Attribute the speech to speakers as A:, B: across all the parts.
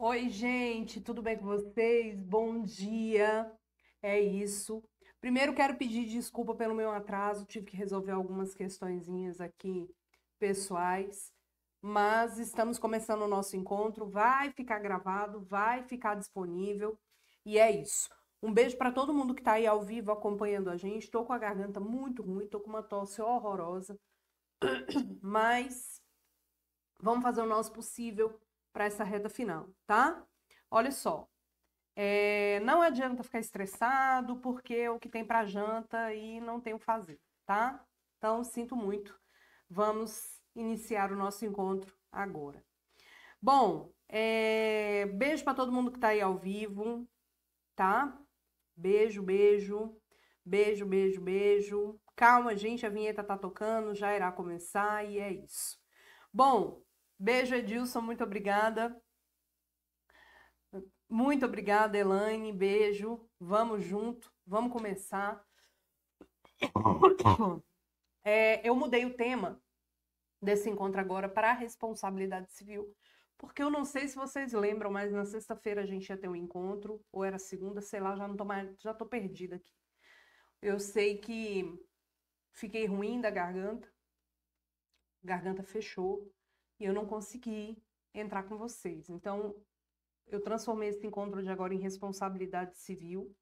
A: Oi, gente, tudo bem com vocês? Bom dia. É isso. Primeiro quero pedir desculpa pelo meu atraso, tive que resolver algumas questõezinhas aqui pessoais, mas estamos começando o nosso encontro, vai ficar gravado, vai ficar disponível e é isso. Um beijo para todo mundo que está aí ao vivo acompanhando a gente. Estou com a garganta muito ruim, estou com uma tosse horrorosa, mas vamos fazer o nosso possível para essa reta final, tá? Olha só, não adianta ficar estressado porque é o que tem para janta e não tem o que fazer, tá? Então, sinto muito. Vamos iniciar o nosso encontro agora. Bom, beijo para todo mundo que está aí ao vivo, tá? Beijo, beijo, beijo, beijo, beijo. Calma, gente, a vinheta tá tocando, já irá começar e é isso. Bom, beijo, Edilson, muito obrigada. Muito obrigada, Elaine, beijo. Vamos junto, vamos começar. Eu mudei o tema desse encontro agora para a responsabilidade civil, porque eu não sei se vocês lembram, mas na sexta-feira a gente ia ter um encontro, ou era segunda, sei lá, já não tô mais, já tô perdida aqui. Eu sei que fiquei ruim da garganta fechou, e eu não consegui entrar com vocês. Então, eu transformei esse encontro de agora em responsabilidade civil.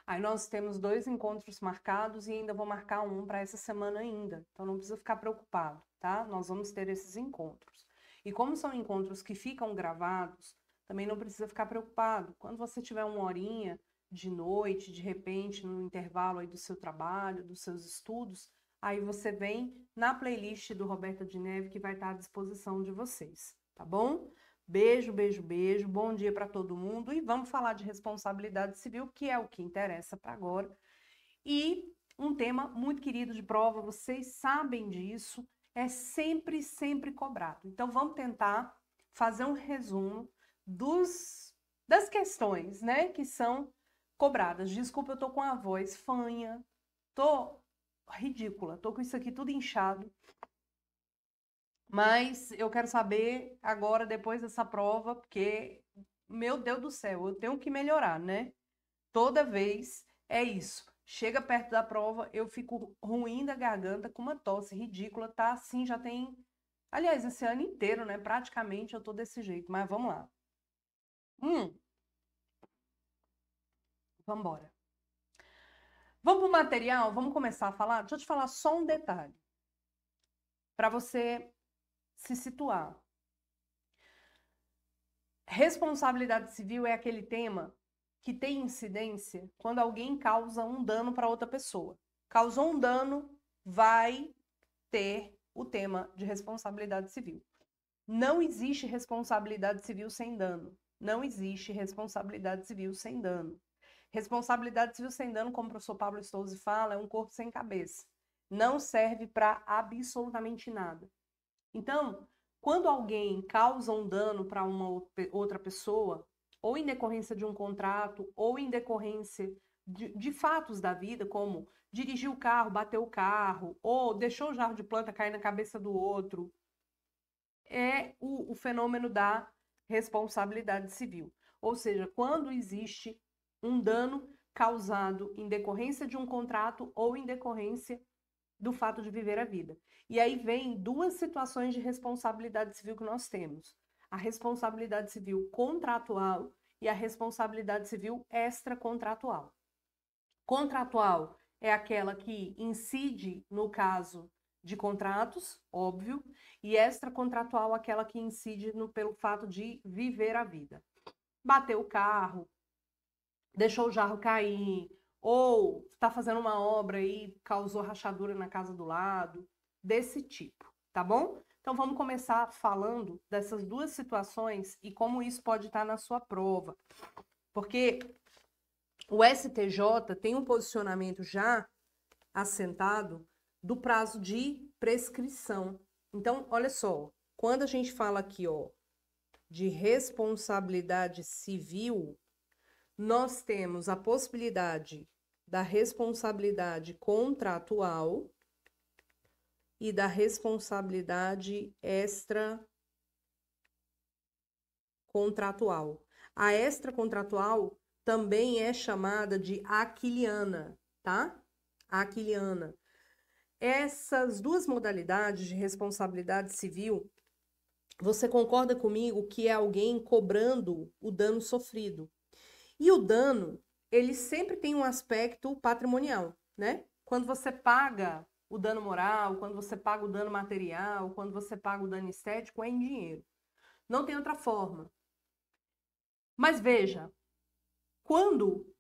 A: Aí nós temos 2 encontros marcados e ainda vou marcar um para essa semana ainda. Então não precisa ficar preocupado, tá? Nós vamos ter esses encontros. E como são encontros que ficam gravados, também não precisa ficar preocupado. Quando você tiver uma horinha de noite, de repente, no intervalo aí do seu trabalho, dos seus estudos, aí você vem na playlist do Roberta de Neve que vai estar à disposição de vocês, tá bom? Beijo, beijo, beijo. Bom dia para todo mundo. E vamos falar de responsabilidade civil, que é o que interessa para agora. E um tema muito querido de prova, vocês sabem disso, é sempre, sempre cobrado. Então vamos tentar fazer um resumo das questões, né, que são cobradas. Desculpa, eu tô com a voz fanha, tô ridícula, tô com isso aqui tudo inchado. Mas eu quero saber agora, depois dessa prova, porque, meu Deus do céu, eu tenho que melhorar, né? Toda vez é isso. Chega perto da prova, eu fico ruim da garganta, com uma tosse ridícula, tá assim, já tem... Aliás, esse ano inteiro, né? Praticamente eu tô desse jeito, mas vamos lá. Vamos embora. Vamos pro material? Vamos começar a falar? Deixa eu te falar só um detalhe, para você se situar. Responsabilidade civil é aquele tema que tem incidência quando alguém causa um dano para outra pessoa. Causou um dano, vai ter o tema de responsabilidade civil. Não existe responsabilidade civil sem dano. Não existe responsabilidade civil sem dano. Responsabilidade civil sem dano, como o professor Pablo Stolze fala, é um corpo sem cabeça. Não serve para absolutamente nada. Então, quando alguém causa um dano para uma outra pessoa, ou em decorrência de um contrato, ou em decorrência de fatos da vida, como dirigir o carro, bater o carro, ou deixou o jarro de planta cair na cabeça do outro, é o fenômeno da responsabilidade civil. Ou seja, quando existe um dano causado em decorrência de um contrato ou em decorrência do fato de viver a vida. E aí vem duas situações de responsabilidade civil que nós temos: a responsabilidade civil contratual e a responsabilidade civil extracontratual. Contratual é aquela que incide no caso de contratos, óbvio, e extracontratual aquela que incide pelo fato de viver a vida. Bateu o carro, deixou o jarro cair, ou está fazendo uma obra e causou rachadura na casa do lado, desse tipo, tá bom? Então vamos começar falando dessas duas situações e como isso pode estar na sua prova. Porque o STJ tem um posicionamento já assentado do prazo de prescrição. Então, olha só, quando a gente fala aqui, ó, de responsabilidade civil, nós temos a possibilidade da responsabilidade contratual e da responsabilidade extracontratual. A extracontratual também é chamada de aquiliana, tá? Aquiliana. Essas duas modalidades de responsabilidade civil, você concorda comigo que é alguém cobrando o dano sofrido? E o dano, ele sempre tem um aspecto patrimonial, né? Quando você paga o dano moral, quando você paga o dano material, quando você paga o dano estético, é em dinheiro. Não tem outra forma. Mas veja, quando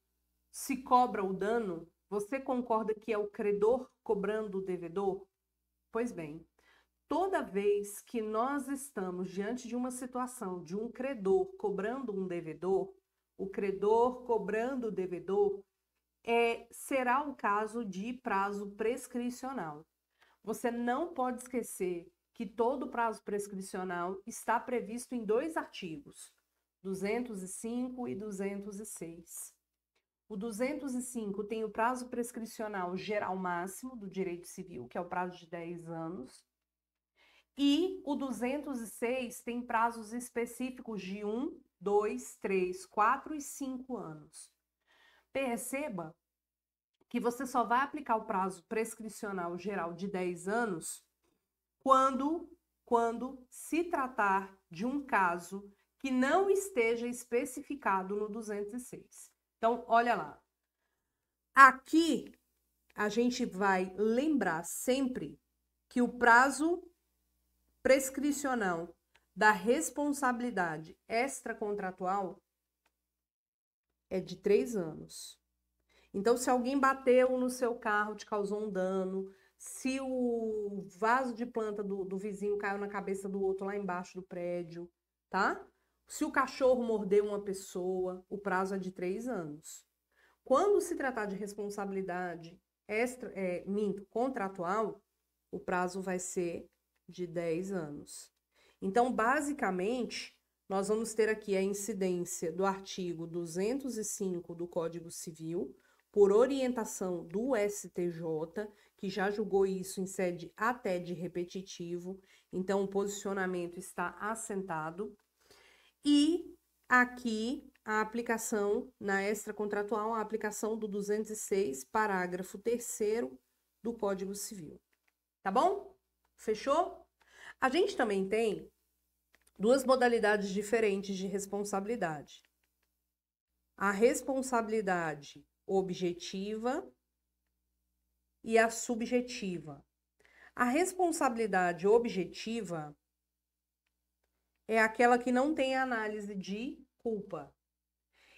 A: se cobra o dano, você concorda que é o credor cobrando o devedor? Pois bem, toda vez que nós estamos diante de uma situação de um credor cobrando um devedor, o credor cobrando o devedor, será o caso de prazo prescricional. Você não pode esquecer que todo prazo prescricional está previsto em dois artigos, 205 e 206. O 205 tem o prazo prescricional geral máximo do direito civil, que é o prazo de 10 anos, e o 206 tem prazos específicos de 1, 2, 3, 4 e 5 anos. Perceba que você só vai aplicar o prazo prescricional geral de 10 anos quando se tratar de um caso que não esteja especificado no 206. Então, olha lá. Aqui, a gente vai lembrar sempre que o prazo prescricional da responsabilidade extracontratual é de 3 anos. Então, se alguém bateu no seu carro, te causou um dano, se o vaso de planta do vizinho caiu na cabeça do outro lá embaixo do prédio, tá? Se o cachorro mordeu uma pessoa, o prazo é de 3 anos. Quando se tratar de responsabilidade contratual, o prazo vai ser de 10 anos. Então, basicamente, nós vamos ter aqui a incidência do artigo 205 do Código Civil, por orientação do STJ, que já julgou isso em sede até de repetitivo, então o posicionamento está assentado. E aqui a aplicação na extracontratual, a aplicação do 206, parágrafo 3º do Código Civil. Tá bom? Fechou? A gente também tem duas modalidades diferentes de responsabilidade. A responsabilidade objetiva e a subjetiva. A responsabilidade objetiva é aquela que não tem análise de culpa.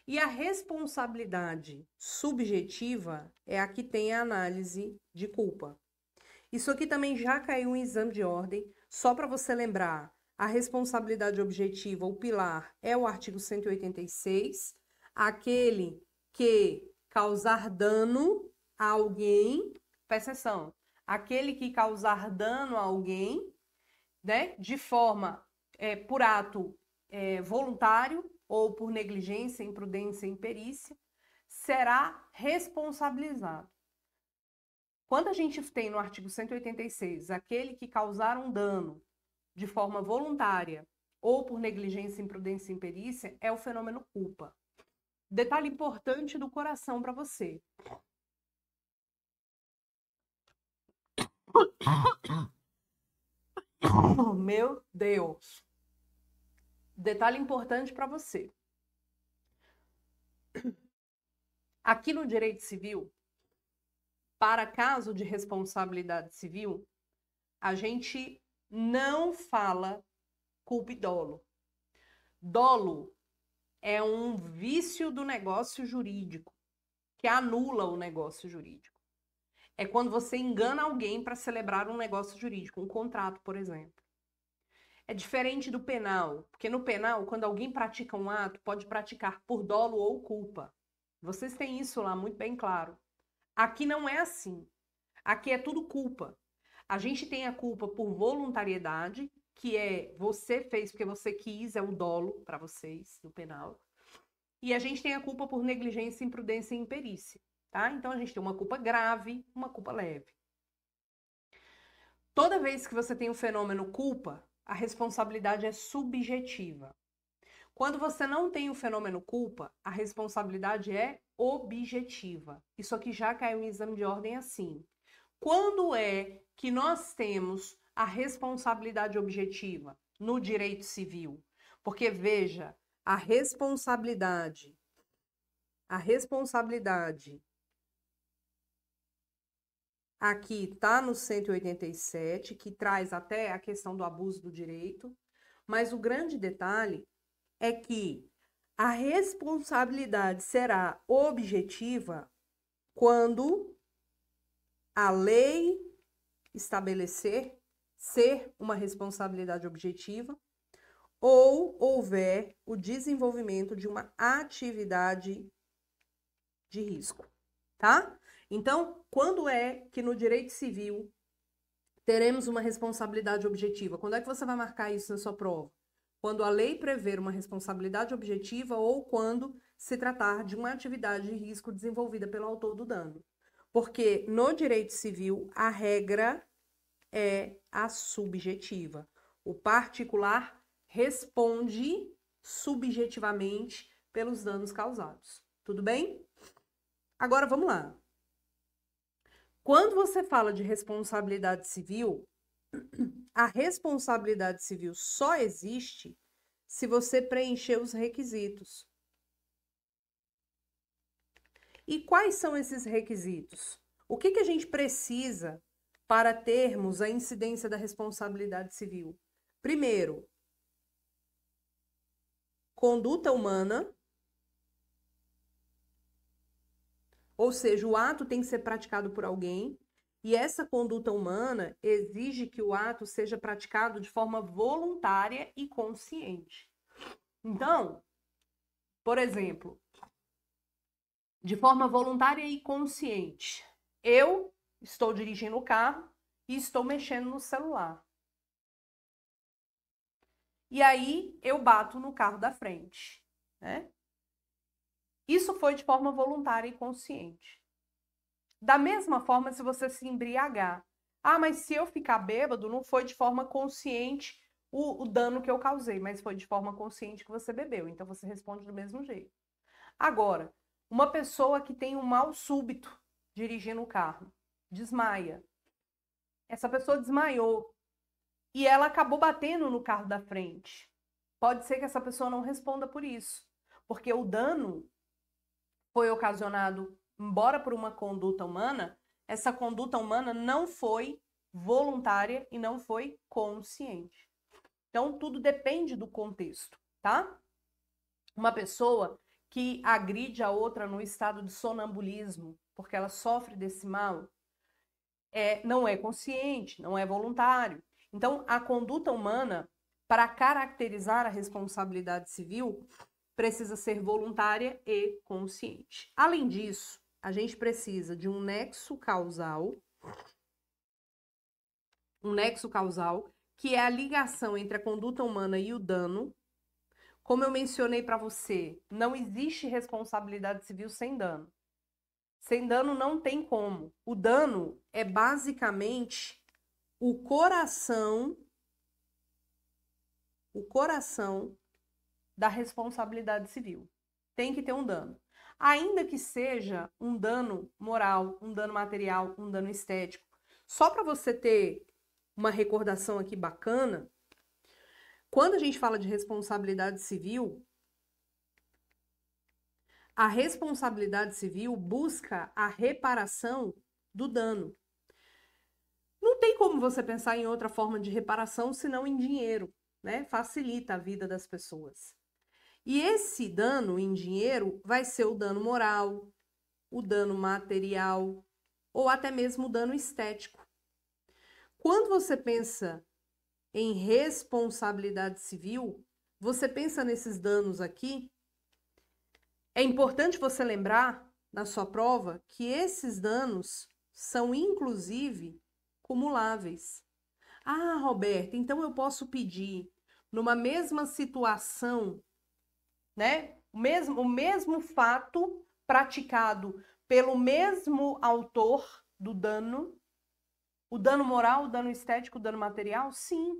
A: E a responsabilidade subjetiva é a que tem a análise de culpa. Isso aqui também já caiu em exame de ordem, só para você lembrar, a responsabilidade objetiva, o pilar, é o artigo 186, aquele que causar dano a alguém, presta atenção, aquele que causar dano a alguém, né, de forma, por ato voluntário ou por negligência, imprudência, imperícia, será responsabilizado. Quando a gente tem no artigo 186, aquele que causar um dano de forma voluntária ou por negligência, imprudência e imperícia, é o fenômeno culpa. Detalhe importante do coração para você. Oh, meu Deus. Detalhe importante para você. Aqui no direito civil, para caso de responsabilidade civil, a gente não fala culpa e dolo. Dolo é um vício do negócio jurídico, que anula o negócio jurídico. É quando você engana alguém para celebrar um negócio jurídico, um contrato, por exemplo. É diferente do penal, porque no penal, quando alguém pratica um ato, pode praticar por dolo ou culpa. Vocês têm isso lá muito bem claro. Aqui não é assim. Aqui é tudo culpa. A gente tem a culpa por voluntariedade, que é você fez porque você quis, é o dolo para vocês, no penal. E a gente tem a culpa por negligência, imprudência e imperícia, tá? Então a gente tem uma culpa grave, uma culpa leve. Toda vez que você tem o fenômeno culpa, a responsabilidade é subjetiva. Quando você não tem o fenômeno culpa, a responsabilidade é objetiva. Isso aqui já caiu em exame de ordem assim. Quando é que nós temos a responsabilidade objetiva no direito civil? Porque, veja, a responsabilidade aqui está no 187, que traz até a questão do abuso do direito, mas o grande detalhe é que a responsabilidade será objetiva quando a lei estabelecer ser uma responsabilidade objetiva ou houver o desenvolvimento de uma atividade de risco, tá? Então, quando é que no direito civil teremos uma responsabilidade objetiva? Quando é que você vai marcar isso na sua prova? Quando a lei prever uma responsabilidade objetiva ou quando se tratar de uma atividade de risco desenvolvida pelo autor do dano. Porque no direito civil a regra é a subjetiva. O particular responde subjetivamente pelos danos causados. Tudo bem? Agora vamos lá. Quando você fala de responsabilidade civil, a responsabilidade civil só existe se você preencher os requisitos. E quais são esses requisitos? O que a gente precisa para termos a incidência da responsabilidade civil? Primeiro, conduta humana, ou seja, o ato tem que ser praticado por alguém, e essa conduta humana exige que o ato seja praticado de forma voluntária e consciente. Então, por exemplo, de forma voluntária e consciente, eu estou dirigindo o carro e estou mexendo no celular. E aí eu bato no carro da frente, né? Isso foi de forma voluntária e consciente. Da mesma forma, se você se embriagar. Ah, mas se eu ficar bêbado, não foi de forma consciente o dano que eu causei, mas foi de forma consciente que você bebeu. Então, você responde do mesmo jeito. Agora, uma pessoa que tem um mal súbito dirigindo o carro, desmaia. Essa pessoa desmaiou e ela acabou batendo no carro da frente. Pode ser que essa pessoa não responda por isso, porque o dano foi ocasionado, embora por uma conduta humana, essa conduta humana não foi voluntária e não foi consciente. Então, tudo depende do contexto, tá? Uma pessoa que agride a outra no estado de sonambulismo, porque ela sofre desse mal, não é consciente, não é voluntário. Então, a conduta humana, para caracterizar a responsabilidade civil, precisa ser voluntária e consciente. Além disso, a gente precisa de um nexo causal, que é a ligação entre a conduta humana e o dano, Como eu mencionei para você, não existe responsabilidade civil sem dano. Sem dano não tem como. O dano é basicamente o coração da responsabilidade civil. Tem que ter um dano. Ainda que seja um dano moral, um dano material, um dano estético. Só para você ter uma recordação aqui bacana, quando a gente fala de responsabilidade civil, a responsabilidade civil busca a reparação do dano. Não tem como você pensar em outra forma de reparação senão em dinheiro, né? Facilita a vida das pessoas. E esse dano em dinheiro vai ser o dano moral, o dano material ou até mesmo o dano estético. Quando você pensa em responsabilidade civil, você pensa nesses danos aqui. É importante você lembrar na sua prova que esses danos são inclusive cumuláveis. Ah, Roberta, então eu posso pedir numa mesma situação, né? O mesmo fato praticado pelo mesmo autor do dano, o dano moral, o dano estético, o dano material? Sim,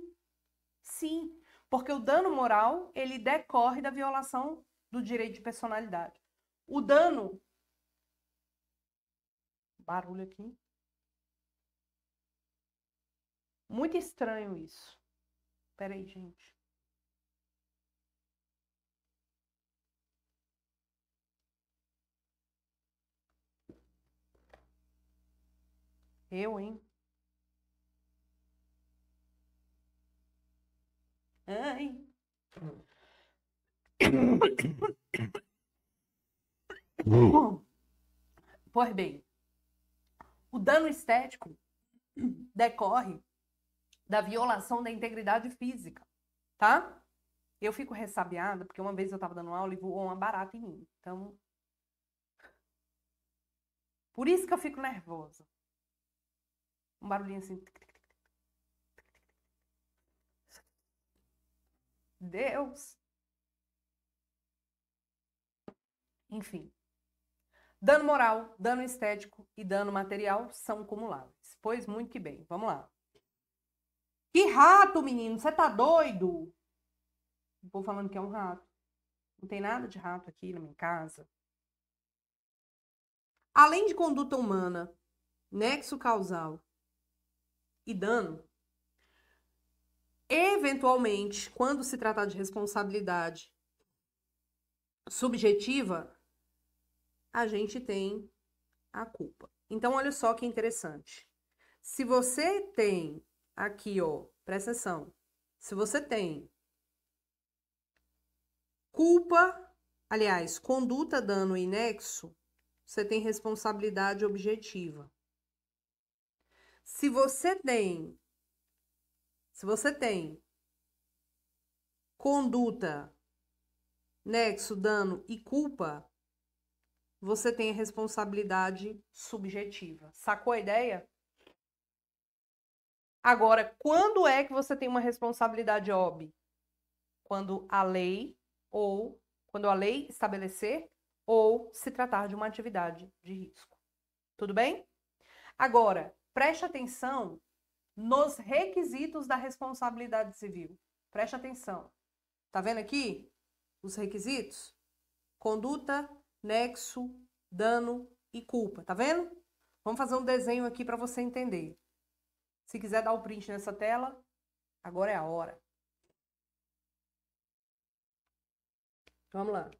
A: sim. Porque o dano moral, ele decorre da violação do direito de personalidade. O dano... Barulho aqui. Muito estranho isso. Peraí, gente. Eu, hein? Ai. Pois bem, o dano estético decorre da violação da integridade física, tá? Eu fico ressabiada porque uma vez eu tava dando aula e voou uma barata em mim. Então, por isso que eu fico nervosa. Um barulhinho assim. Deus. Enfim. Dano moral, dano estético e dano material são cumuláveis. Pois muito que bem. Vamos lá. Que rato, menino? Você tá doido? O povo falando que é um rato. Não tem nada de rato aqui na minha casa. Além de conduta humana, nexo causal e dano, eventualmente, quando se tratar de responsabilidade subjetiva, a gente tem a culpa. Então, olha só que interessante. Se você tem aqui, ó, presta atenção. Se você tem culpa, aliás, conduta, dano e nexo, você tem responsabilidade objetiva. Se você tem conduta, nexo, dano e culpa, você tem a responsabilidade subjetiva. Sacou a ideia? Agora, quando é que você tem uma responsabilidade OB? Quando a lei estabelecer ou se tratar de uma atividade de risco. Tudo bem? Agora, preste atenção nos requisitos da responsabilidade civil. Preste atenção. Tá vendo aqui os requisitos? Conduta, nexo, dano e culpa. Tá vendo? Vamos fazer um desenho aqui para você entender. Se quiser dar o print nessa tela, agora é a hora. Vamos lá.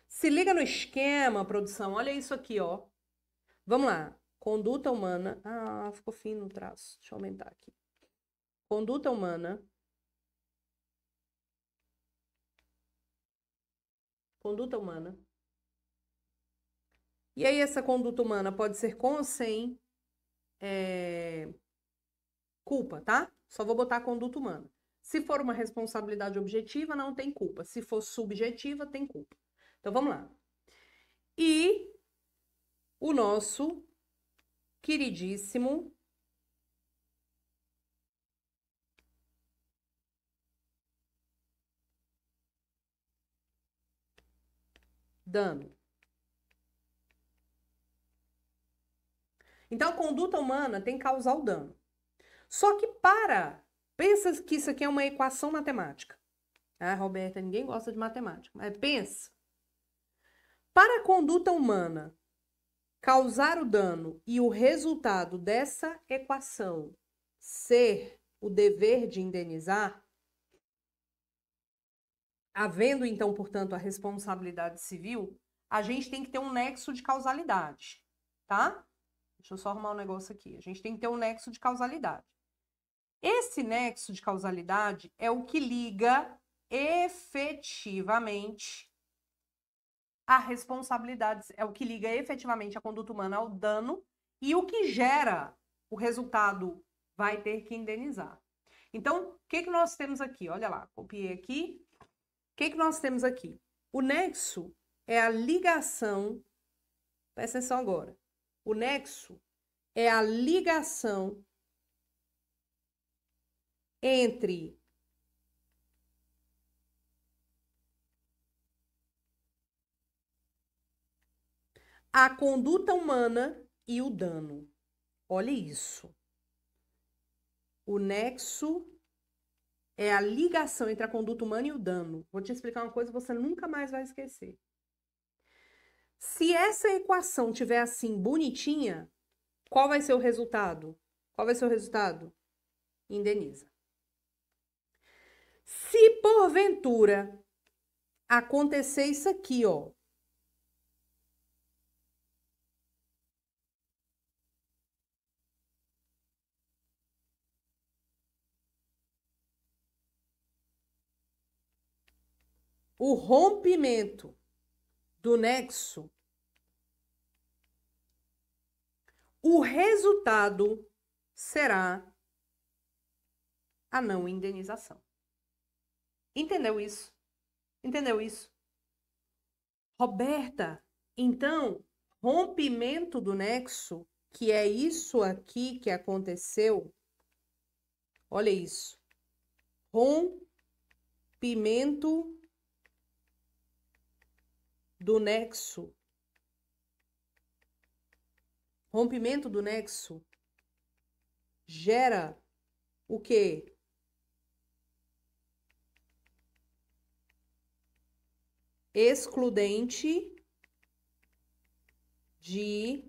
A: Se liga no esquema, produção. Olha isso aqui, ó. Vamos lá. Conduta humana. Ah, ficou fino o traço. Deixa eu aumentar aqui. Conduta humana. Conduta humana. E aí, essa conduta humana pode ser com ou sem culpa, tá? Só vou botar conduta humana. Se for uma responsabilidade objetiva, não tem culpa. Se for subjetiva, tem culpa. Então, vamos lá. E o nosso queridíssimo dano. Então, a conduta humana tem que causar o dano. Só que pensa que isso aqui é uma equação matemática. Ah, Roberta, ninguém gosta de matemática, mas pensa. Para a conduta humana causar o dano e o resultado dessa equação ser o dever de indenizar, havendo então, portanto, a responsabilidade civil, a gente tem que ter um nexo de causalidade, tá? Deixa eu só arrumar um negócio aqui. A gente tem que ter um nexo de causalidade. Esse nexo de causalidade é o que liga efetivamente a responsabilidade, é o que liga efetivamente a conduta humana ao dano e o que gera o resultado vai ter que indenizar. Então, o que nós temos aqui? Olha lá, copiei aqui. O que nós temos aqui? O nexo é a ligação, presta atenção agora, o nexo é a ligação entre a conduta humana e o dano. Olha isso. O nexo é a ligação entre a conduta humana e o dano. Vou te explicar uma coisa que você nunca mais vai esquecer. Se essa equação tiver assim bonitinha, qual vai ser o resultado? Qual vai ser o resultado? Indeniza. Se porventura acontecer isso aqui, ó, o rompimento do nexo, o resultado será a não indenização. Entendeu isso? Entendeu isso? Roberta, então, rompimento do nexo, que é isso aqui que aconteceu, olha isso. Rompimento do nexo. Rompimento do nexo gera o quê? Excludente de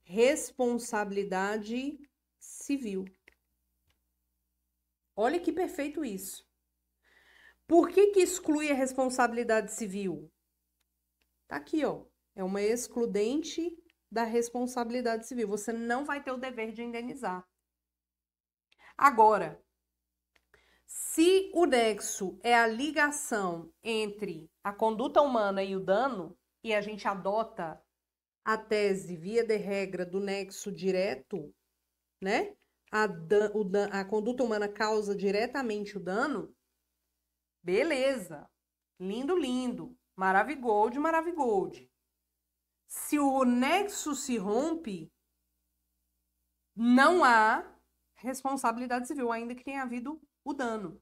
A: responsabilidade civil. Olha que perfeito isso. Por que exclui a responsabilidade civil? Tá aqui, ó. É uma excludente da responsabilidade civil. Você não vai ter o dever de indenizar. Agora, se o nexo é a ligação entre a conduta humana e o dano, e a gente adota a tese, via de regra, do nexo direto, né? A conduta humana causa diretamente o dano, beleza. Lindo, lindo. Maravigold, maravigold. Se o nexo se rompe, não há responsabilidade civil, ainda que tenha havido o dano.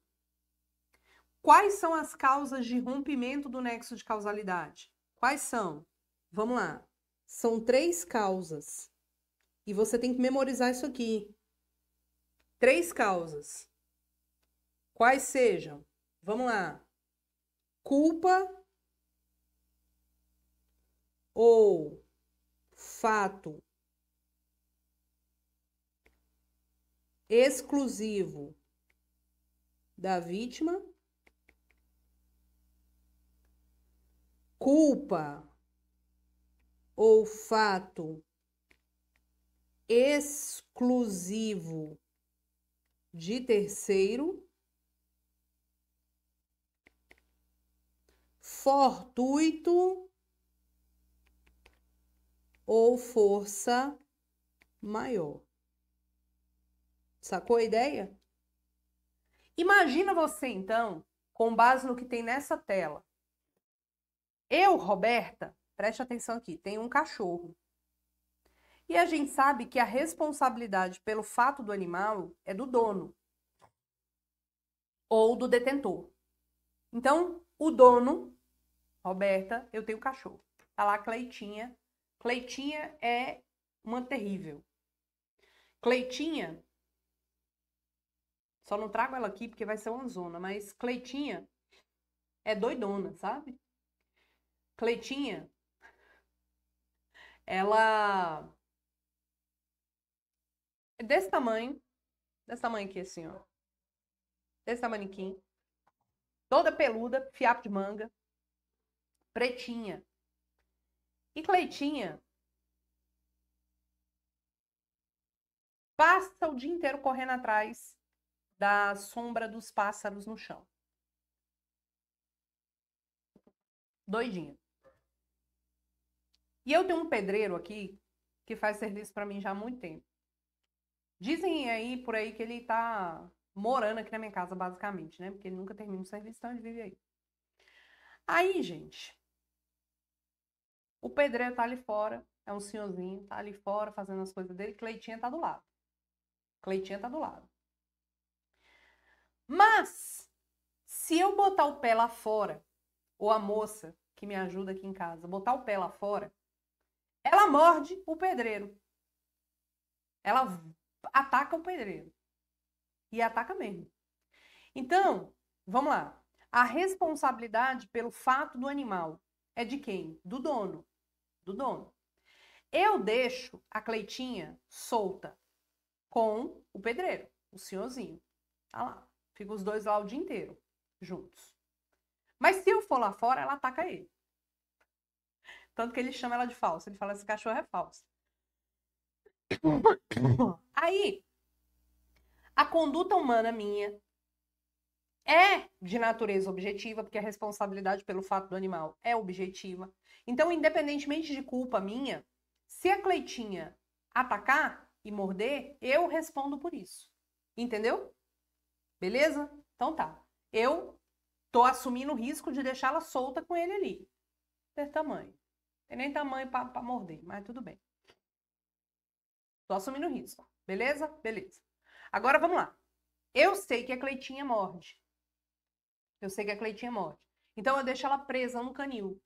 A: Quais são as causas de rompimento do nexo de causalidade? Quais são? Vamos lá. São 3 causas. E você tem que memorizar isso aqui. 3 causas. Quais sejam? Vamos lá. Culpa ou fato exclusivo da vítima. Culpa ou fato exclusivo de terceiro. Fortuito ou força maior. Sacou a ideia? Imagina você, então, com base no que tem nessa tela. Eu, Roberta, preste atenção aqui, tenho um cachorro. E a gente sabe que a responsabilidade pelo fato do animal é do dono ou do detentor. Então, o dono, Roberta, eu tenho cachorro. Tá lá a Cleitinha. Cleitinha é uma terrível. Cleitinha, só não trago ela aqui porque vai ser uma zona, mas Cleitinha é doidona, sabe? Cleitinha, ela é desse tamanho aqui assim, ó. Desse tamanho, toda peluda, fiapo de manga, pretinha. E Cleitinha passa o dia inteiro correndo atrás da sombra dos pássaros no chão. Doidinha. E eu tenho um pedreiro aqui que faz serviço para mim já há muito tempo. Dizem aí por aí que ele tá morando aqui na minha casa, basicamente, né? Porque ele nunca termina o serviço, então ele vive aí. Aí, gente, o pedreiro tá ali fora, é um senhorzinho, tá ali fora fazendo as coisas dele, Cleitinha tá do lado. Cleitinha tá do lado. Mas, se eu botar o pé lá fora, ou a moça que me ajuda aqui em casa, botar o pé lá fora, ela morde o pedreiro. Ela ataca o pedreiro. E ataca mesmo. Então, vamos lá. A responsabilidade pelo fato do animal é de quem? Do dono. Do dono. Eu deixo a Cleitinha solta com o pedreiro, o senhorzinho. Tá lá. Fica os dois lá o dia inteiro, juntos. Mas se eu for lá fora, ela ataca ele. Tanto que ele chama ela de falsa. Ele fala, esse cachorro é falso. Aí, a conduta humana minha é de natureza objetiva, porque a responsabilidade pelo fato do animal é objetiva. Então, independentemente de culpa minha, se a Cleitinha atacar e morder, eu respondo por isso. Entendeu? Beleza? Então tá. Eu tô assumindo o risco de deixá-la solta com ele ali. Desse tamanho. Tem nem tamanho pra morder, mas tudo bem. Tô assumindo o risco. Beleza? Beleza. Agora vamos lá. Eu sei que a Cleitinha morde. Eu sei que a Cleitinha morde. Então eu deixo ela presa no canil.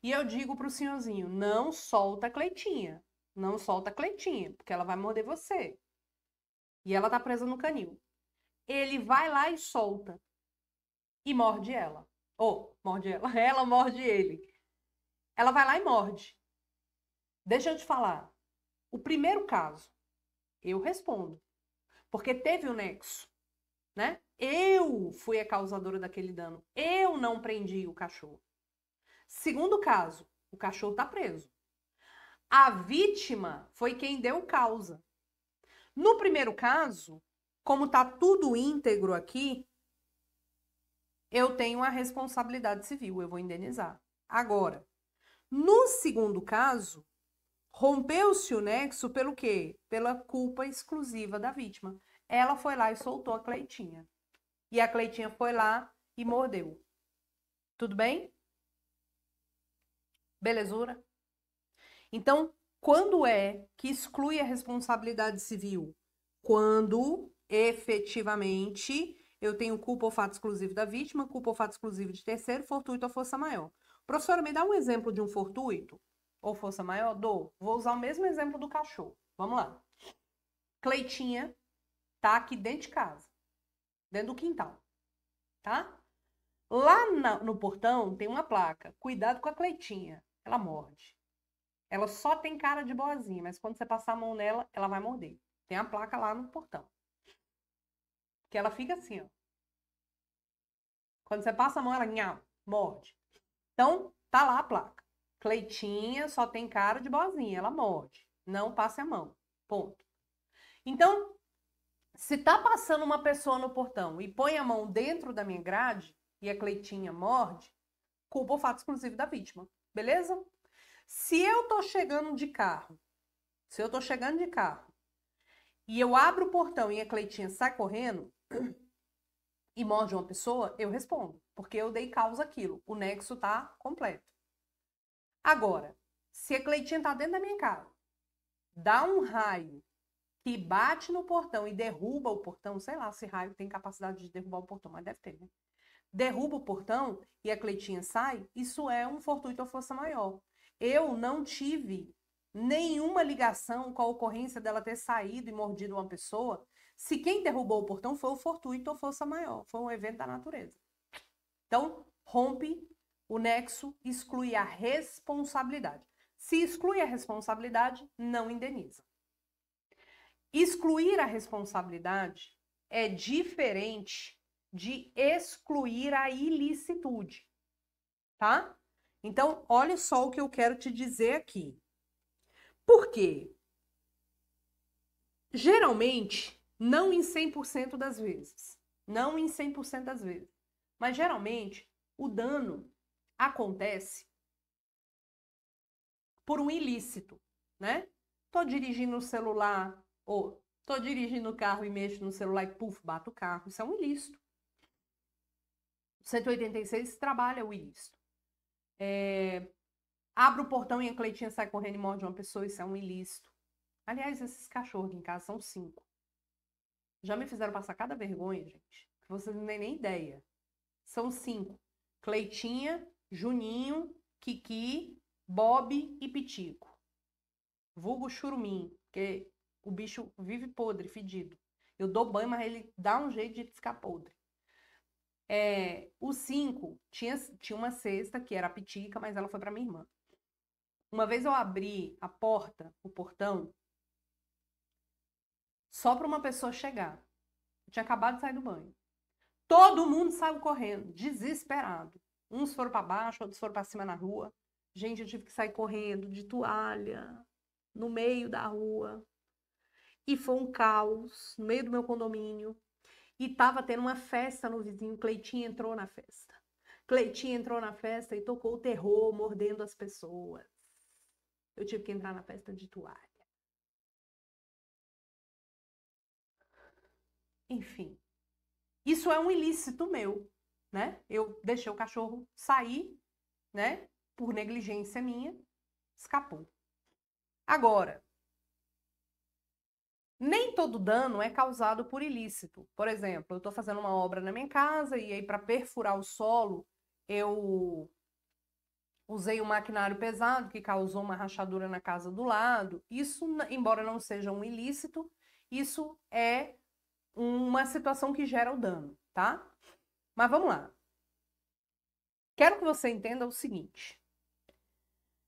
A: E eu digo pro senhorzinho, não solta a Cleitinha. Não solta a Cleitinha, porque ela vai morder você. E ela tá presa no canil. Ele vai lá e solta. E morde ela. Ou, morde ela. Ela morde ele. Ela vai lá e morde. Deixa eu te falar. O primeiro caso, eu respondo. Porque teve o nexo, né? Eu fui a causadora daquele dano. Eu não prendi o cachorro. Segundo caso, o cachorro tá preso. A vítima foi quem deu causa. No primeiro caso, como tá tudo íntegro aqui, eu tenho a responsabilidade civil, eu vou indenizar. Agora, no segundo caso, rompeu-se o nexo pelo quê? Pela culpa exclusiva da vítima. Ela foi lá e soltou a Cleitinha. E a Cleitinha foi lá e mordeu. Tudo bem? Belezura? Então, quando é que exclui a responsabilidade civil? Quando, efetivamente, eu tenho culpa ou fato exclusivo da vítima, culpa ou fato exclusivo de terceiro, fortuito ou força maior. Professora, me dá um exemplo de um fortuito ou força maior? Dou. Vou usar o mesmo exemplo do cachorro. Vamos lá. Cleitinha tá aqui dentro de casa, dentro do quintal, tá? Lá no portão tem uma placa. Cuidado com a Cleitinha. Ela morde. Ela só tem cara de boazinha, mas quando você passar a mão nela, ela vai morder. Tem a placa lá no portão. Que ela fica assim, ó. Quando você passa a mão, ela nhau, morde. Então, tá lá a placa. Cleitinha só tem cara de boazinha, ela morde. Não passe a mão. Ponto. Então, se tá passando uma pessoa no portão e põe a mão dentro da minha grade e a Cleitinha morde, culpa o fato exclusivo da vítima. Beleza? Se eu tô chegando de carro, e eu abro o portão e a Cleitinha sai correndo e morde uma pessoa, eu respondo, porque eu dei causa àquilo. O nexo tá completo. Agora, se a Cleitinha tá dentro da minha casa, dá um raio que bate no portão e derruba o portão, sei lá se raio tem capacidade de derrubar o portão, mas deve ter, né? derruba o portão e a Cleitinha sai, isso é um fortuito ou força maior. Eu não tive nenhuma ligação com a ocorrência dela ter saído e mordido uma pessoa, se quem derrubou o portão foi o fortuito ou força maior, foi um evento da natureza. Então, rompe o nexo, exclui a responsabilidade. Se exclui a responsabilidade, não indeniza. Excluir a responsabilidade é diferente de excluir a ilicitude, tá? Então, olha só o que eu quero te dizer aqui. Por quê? Geralmente, não em 100% das vezes, não em 100% das vezes, mas geralmente o dano acontece por um ilícito, né? Tô dirigindo o celular, ou tô dirigindo o carro e mexo no celular e puf, bato o carro, isso é um ilícito. 186 trabalha o ilícito. Abre o portão e a Cleitinha sai correndo e morde uma pessoa, isso é um ilícito. Aliás, esses cachorros aqui em casa são 5. Já me fizeram passar cada vergonha, gente, que vocês não têm nem ideia. São 5. Cleitinha, Juninho, Kiki, Bob e Pitico. Vulgo Churumim, porque o bicho vive podre, fedido. Eu dou banho, mas ele dá um jeito de ficar podre. Os 5, tinha uma cesta que era a Pitica, mas ela foi para minha irmã. Uma vez eu abri a porta, o portão, só para uma pessoa chegar. Eu tinha acabado de sair do banho. Todo mundo saiu correndo, desesperado. Uns foram para baixo, outros foram para cima na rua. Gente, eu tive que sair correndo de toalha, no meio da rua. E foi um caos, no meio do meu condomínio. E tava tendo uma festa no vizinho. Cleitinha entrou na festa. Cleitinha entrou na festa e tocou o terror, mordendo as pessoas. Eu tive que entrar na festa de toalha. Enfim, isso é um ilícito meu, né? Eu deixei o cachorro sair, né? Por negligência minha, escapou. Agora, nem todo dano é causado por ilícito. Por exemplo, eu estou fazendo uma obra na minha casa e aí para perfurar o solo, eu usei um maquinário pesado que causou uma rachadura na casa do lado. Isso, embora não seja um ilícito, isso é uma situação que gera o dano, tá? Mas vamos lá. Quero que você entenda o seguinte.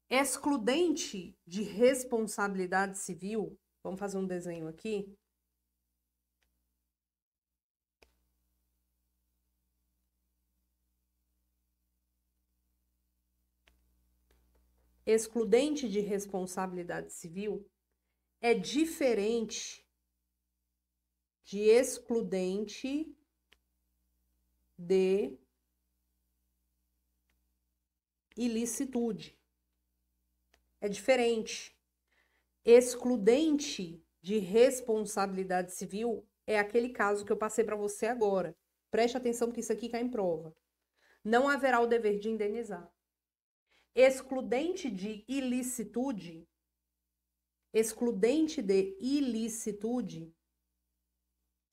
A: Excludente de responsabilidade civil, vamos fazer um desenho aqui. Excludente de responsabilidade civil é diferente de excludente de ilicitude. É diferente. Excludente de responsabilidade civil é aquele caso que eu passei para você agora. Preste atenção porque isso aqui cai em prova. Não haverá o dever de indenizar. Excludente de ilicitude,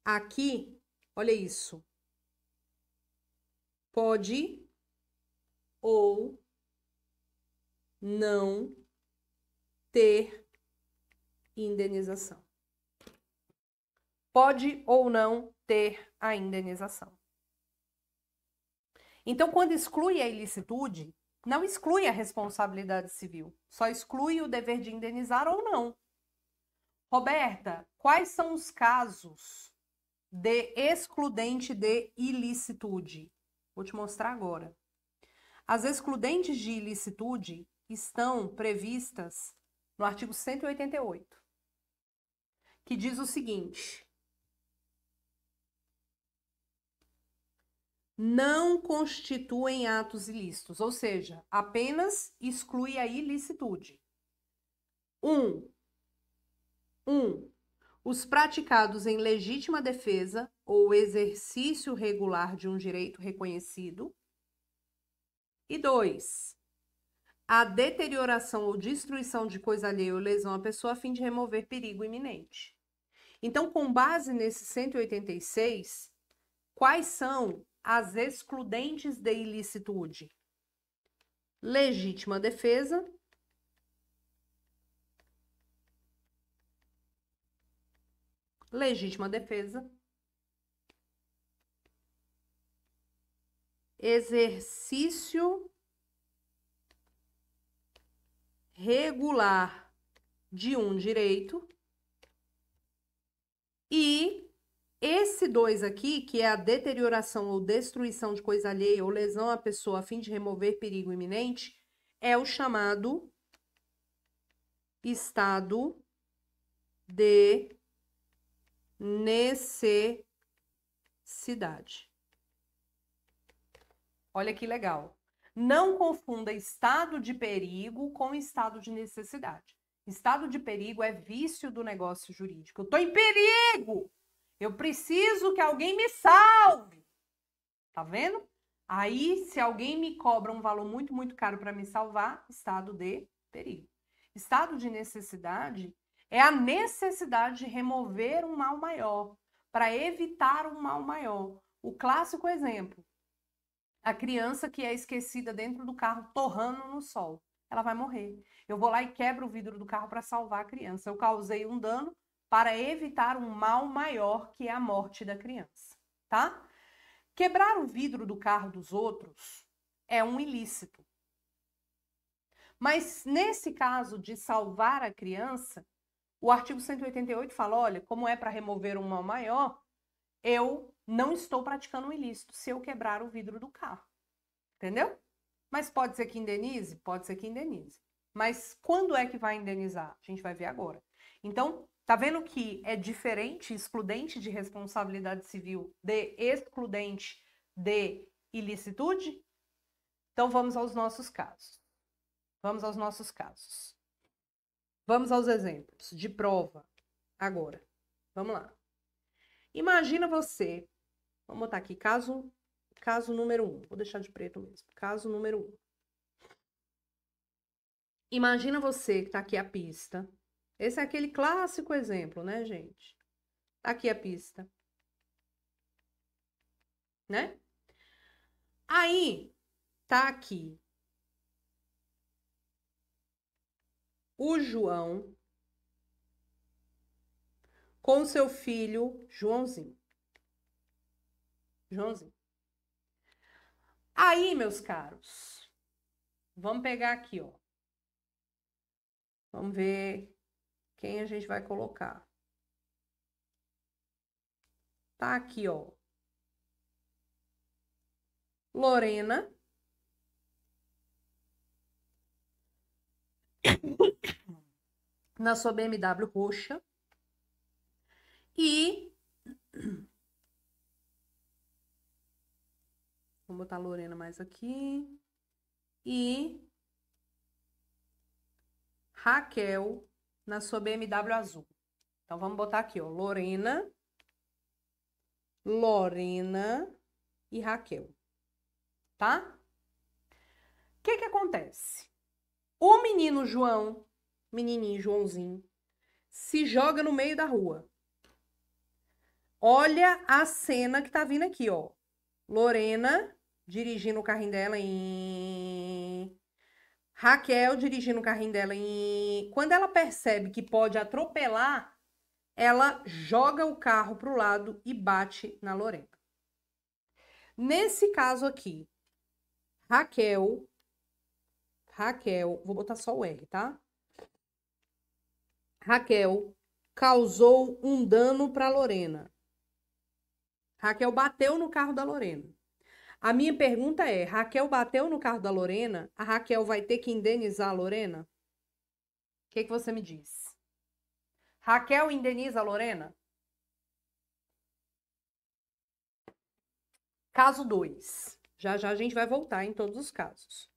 A: aqui, olha isso, pode ou não ter indenização. Pode ou não ter a indenização. Então, quando exclui a ilicitude, não exclui a responsabilidade civil, só exclui o dever de indenizar ou não. Roberta, quais são os casos de excludente de ilicitude? Vou te mostrar agora. As excludentes de ilicitude estão previstas no artigo 188, que diz o seguinte: não constituem atos ilícitos, ou seja, apenas exclui a ilicitude. 1. Os praticados em legítima defesa ou exercício regular de um direito reconhecido. E 2. A deterioração ou destruição de coisa alheia ou lesão à pessoa a fim de remover perigo iminente. Então, com base nesse 186, quais são as excludentes de ilicitude? Legítima defesa, exercício regular de um direito, e esse 2 aqui, que é a deterioração ou destruição de coisa alheia ou lesão à pessoa a fim de remover perigo iminente, é o chamado estado de necessidade. Olha que legal. Não confunda estado de perigo com estado de necessidade. Estado de perigo é vício do negócio jurídico. Eu estou em perigo! Eu preciso que alguém me salve! Tá vendo? Aí, se alguém me cobra um valor muito, muito caro para me salvar, estado de perigo. Estado de necessidade é a necessidade de remover um mal maior, para evitar um mal maior. O clássico exemplo, a criança que é esquecida dentro do carro torrando no sol, ela vai morrer. Eu vou lá e quebro o vidro do carro para salvar a criança. Eu causei um dano para evitar um mal maior, que é a morte da criança, tá? Quebrar o vidro do carro dos outros é um ilícito. Mas nesse caso de salvar a criança, o artigo 188 fala, olha, como é para remover um mal maior, eu não estou praticando um ilícito se eu quebrar o vidro do carro. Entendeu? Mas pode ser que indenize? Pode ser que indenize. Mas quando é que vai indenizar? A gente vai ver agora. Então, tá vendo que é diferente excludente de responsabilidade civil de excludente de ilicitude? Então, vamos aos nossos casos. Vamos aos nossos casos. Vamos aos exemplos de prova agora. Vamos lá. Imagina você, vamos botar aqui, caso número 1. Vou deixar de preto mesmo. Caso número 1. Imagina você que tá aqui a pista. Esse é aquele clássico exemplo, né, gente? Tá aqui a pista. Né? Aí, tá aqui o João com seu filho Joãozinho. Joãozinho. Aí, meus caros, vamos pegar aqui, ó. Vamos ver quem a gente vai colocar. Tá aqui, ó. Lorena. Na sua BMW roxa. E vamos botar a Lorena mais aqui. E Raquel na sua BMW azul. Então, vamos botar aqui, ó. Lorena e Raquel. Tá? O que que acontece? O menino João, menininho Joãozinho, se joga no meio da rua. Olha a cena que tá vindo aqui, ó. Lorena dirigindo o carrinho dela em... Raquel dirigindo o carrinho dela em... Quando ela percebe que pode atropelar, ela joga o carro pro lado e bate na Lorena. Nesse caso aqui, Raquel, vou botar só o R, tá? Raquel causou um dano para Lorena. Raquel bateu no carro da Lorena. A minha pergunta é, Raquel bateu no carro da Lorena, a Raquel vai ter que indenizar a Lorena? O que que você me diz? Raquel indeniza a Lorena? Caso 2. Já já a gente vai voltar em todos os casos.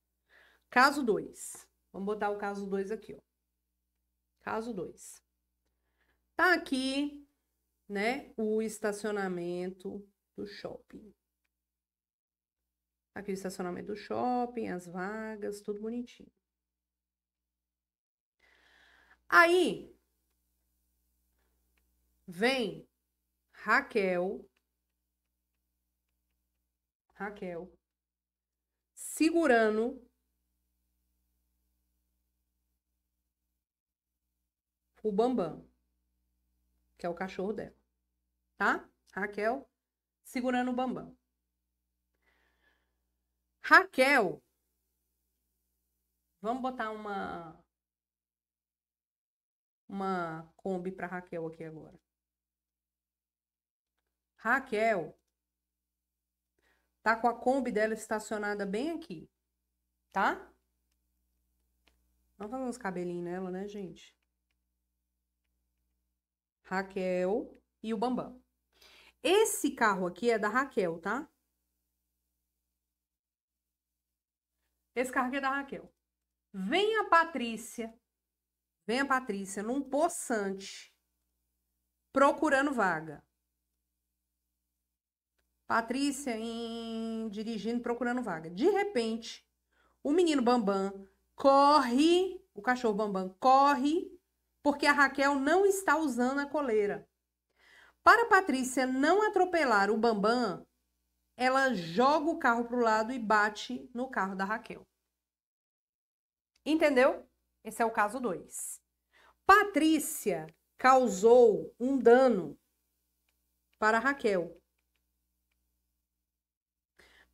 A: Caso 2. Vamos botar o caso 2 aqui, ó. Caso 2. Tá aqui, né, o estacionamento do shopping. Aqui o estacionamento do shopping, as vagas, tudo bonitinho. Aí, vem Raquel Raquel, segurando o Bambam, que é o cachorro dela, tá? Raquel segurando o Bambam. Raquel, vamos botar uma Kombi para Raquel aqui agora. Raquel tá com a Kombi dela estacionada bem aqui, tá? Vamos fazer uns cabelinhos nela, né, gente? Raquel e o Bambam. Esse carro aqui é da Raquel, tá? Esse carro aqui é da Raquel. Vem a Patrícia num poçante, procurando vaga. Patrícia dirigindo, procurando vaga. De repente, o menino Bambam corre, o cachorro Bambam corre, porque a Raquel não está usando a coleira. Para a Patrícia não atropelar o Bambam, ela joga o carro para o lado e bate no carro da Raquel. Entendeu? Esse é o caso 2. Patrícia causou um dano para a Raquel.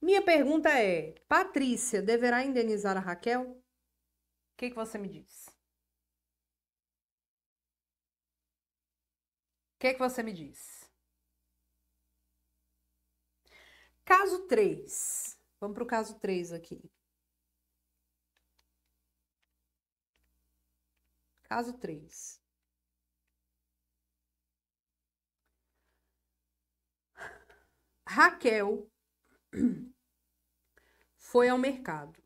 A: Minha pergunta é, Patrícia deverá indenizar a Raquel? O que você me diz? O que você me diz? Caso 3. Vamos para o caso 3 aqui. Caso 3. Raquel foi ao mercado.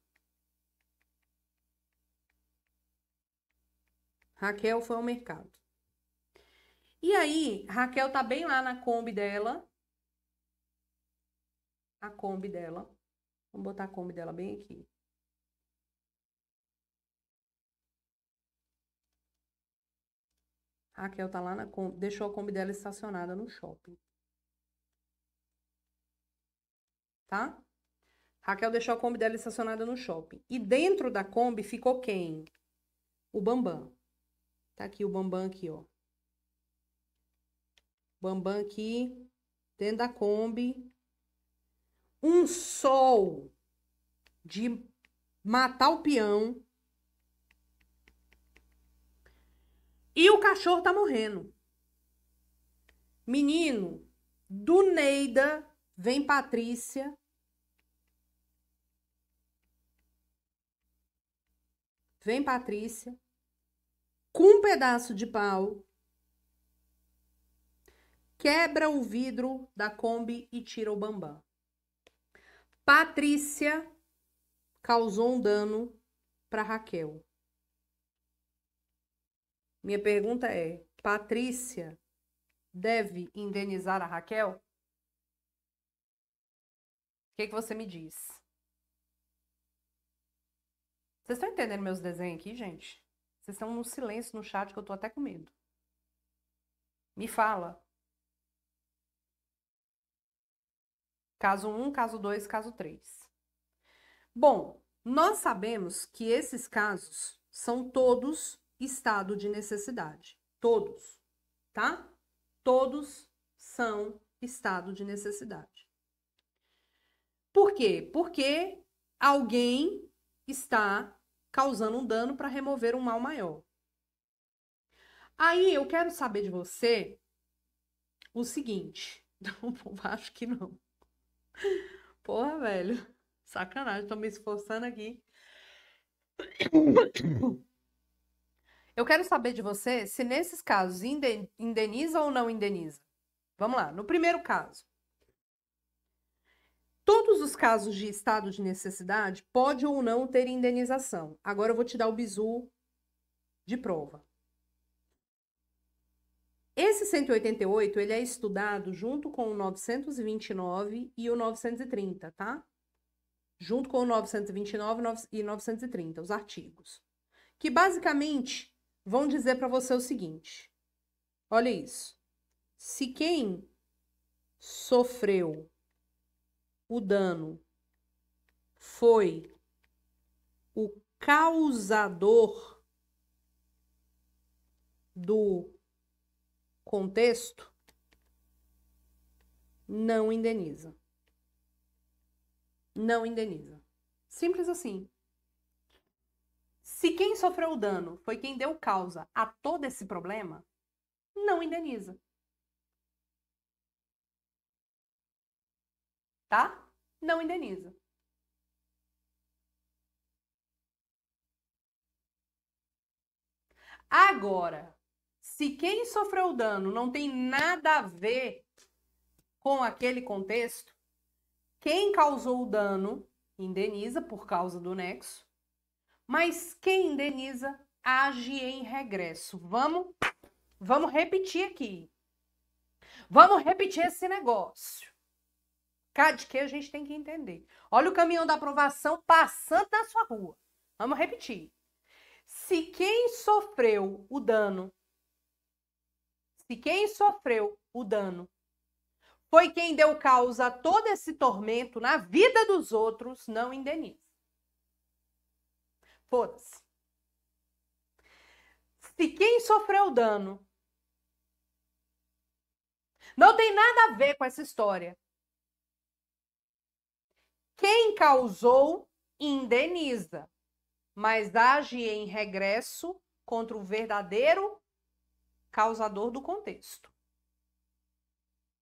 A: Raquel foi ao mercado. E aí, Raquel tá bem lá na Kombi dela. A Kombi dela. Vamos botar a Kombi dela bem aqui. Raquel tá lá na Kombi, deixou a Kombi dela estacionada no shopping. Tá? Raquel deixou a Kombi dela estacionada no shopping. E dentro da Kombi ficou quem? O Bambam. Tá aqui o Bambam aqui, ó. Bambam aqui, dentro da Kombi. Um sol de matar o peão. E o cachorro tá morrendo. Menino, do Neida vem Patrícia. Vem Patrícia. Com um pedaço de pau. Quebra o vidro da Kombi e tira o Bambam. Patrícia causou um dano para Raquel. Minha pergunta é, Patrícia deve indenizar a Raquel? O que você me diz? Vocês estão entendendo meus desenhos aqui, gente? Vocês estão no silêncio no chat que eu tô até com medo. Me fala. Caso 1, caso 2, caso 3. Bom, nós sabemos que esses casos são todos estado de necessidade. Todos, tá? Todos são estado de necessidade. Por quê? Porque alguém está causando um dano para remover um mal maior. Aí eu quero saber de você o seguinte. Não, acho que não. Porra, velho. Sacanagem, tô me esforçando aqui. Eu quero saber de você se nesses casos indeniza ou não indeniza. Vamos lá, no primeiro caso. Todos os casos de estado de necessidade pode ou não ter indenização. Agora eu vou te dar o bizu de prova. Esse 188, ele é estudado junto com o 929 e o 930, tá? Junto com o 929 e 930, os artigos. Que basicamente vão dizer para você o seguinte. Olha isso. Se quem sofreu o dano foi o causador do contexto, não indeniza. Não indeniza. Simples assim. Se quem sofreu o dano foi quem deu causa a todo esse problema, não indeniza. Tá? Não indeniza. Agora, se quem sofreu o dano não tem nada a ver com aquele contexto, quem causou o dano indeniza por causa do nexo, mas quem indeniza age em regresso. Vamos repetir aqui. Vamos repetir esse negócio. De que a gente tem que entender. Olha o caminhão da aprovação passando na sua rua. Vamos repetir. Se quem sofreu o dano, foi quem deu causa a todo esse tormento na vida dos outros, não indeniza. Foda-se. Se quem sofreu o dano não tem nada a ver com essa história, quem causou, indeniza, mas age em regresso contra o verdadeiro causador do contexto.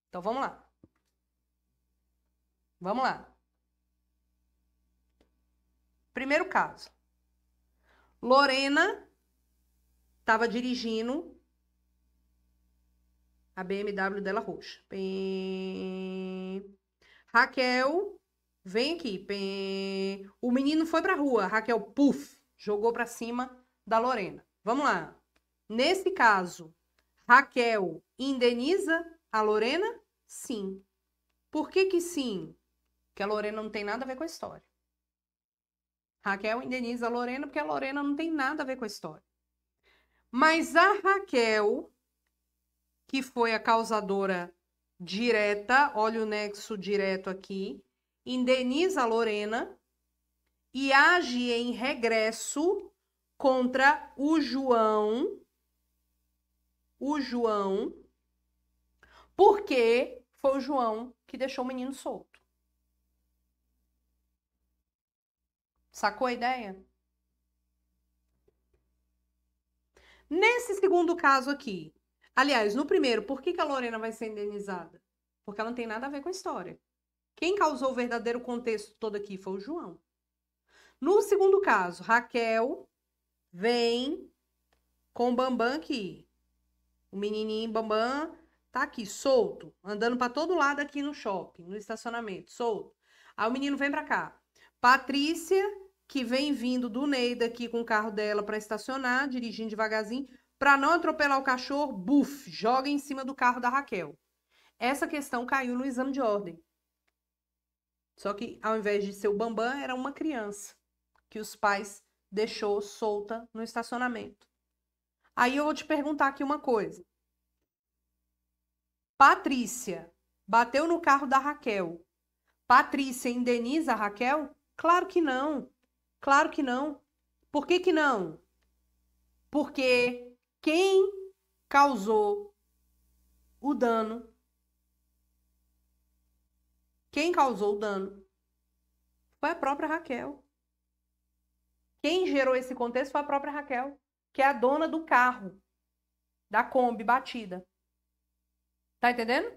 A: Então, vamos lá. Vamos lá. Primeiro caso. Lorena estava dirigindo a BMW dela roxa. Raquel, vem aqui. O menino foi pra rua. Raquel, puf, jogou pra cima da Lorena. Vamos lá. Nesse caso, Raquel indeniza a Lorena? Sim. Por que sim? Porque a Lorena não tem nada a ver com a história. Raquel indeniza a Lorena porque a Lorena não tem nada a ver com a história. Mas a Raquel, que foi a causadora direta, olha o nexo direto aqui, indeniza a Lorena e age em regresso contra o João, porque foi o João que deixou o menino solto. Sacou a ideia? Nesse segundo caso aqui, aliás, no primeiro, por que a Lorena vai ser indenizada? Porque ela não tem nada a ver com a história. Quem causou o verdadeiro contexto todo aqui foi o João. No segundo caso, Raquel vem com o Bambam aqui. O menininho Bambam tá aqui, solto, andando para todo lado aqui no shopping, no estacionamento, solto. Aí o menino vem para cá. Patrícia, que vem vindo do Neida aqui com o carro dela para estacionar, dirigindo devagarzinho, para não atropelar o cachorro, buf, joga em cima do carro da Raquel. Essa questão caiu no exame de ordem. Só que, ao invés de ser o Bambam, era uma criança que os pais deixou solta no estacionamento. Aí eu vou te perguntar aqui uma coisa. Patrícia bateu no carro da Raquel. Patrícia indeniza a Raquel? Claro que não. Claro que não. Por que não? Porque quem causou o dano, foi a própria Raquel. Quem gerou esse contexto foi a própria Raquel, que é a dona do carro, da Kombi batida. Tá entendendo?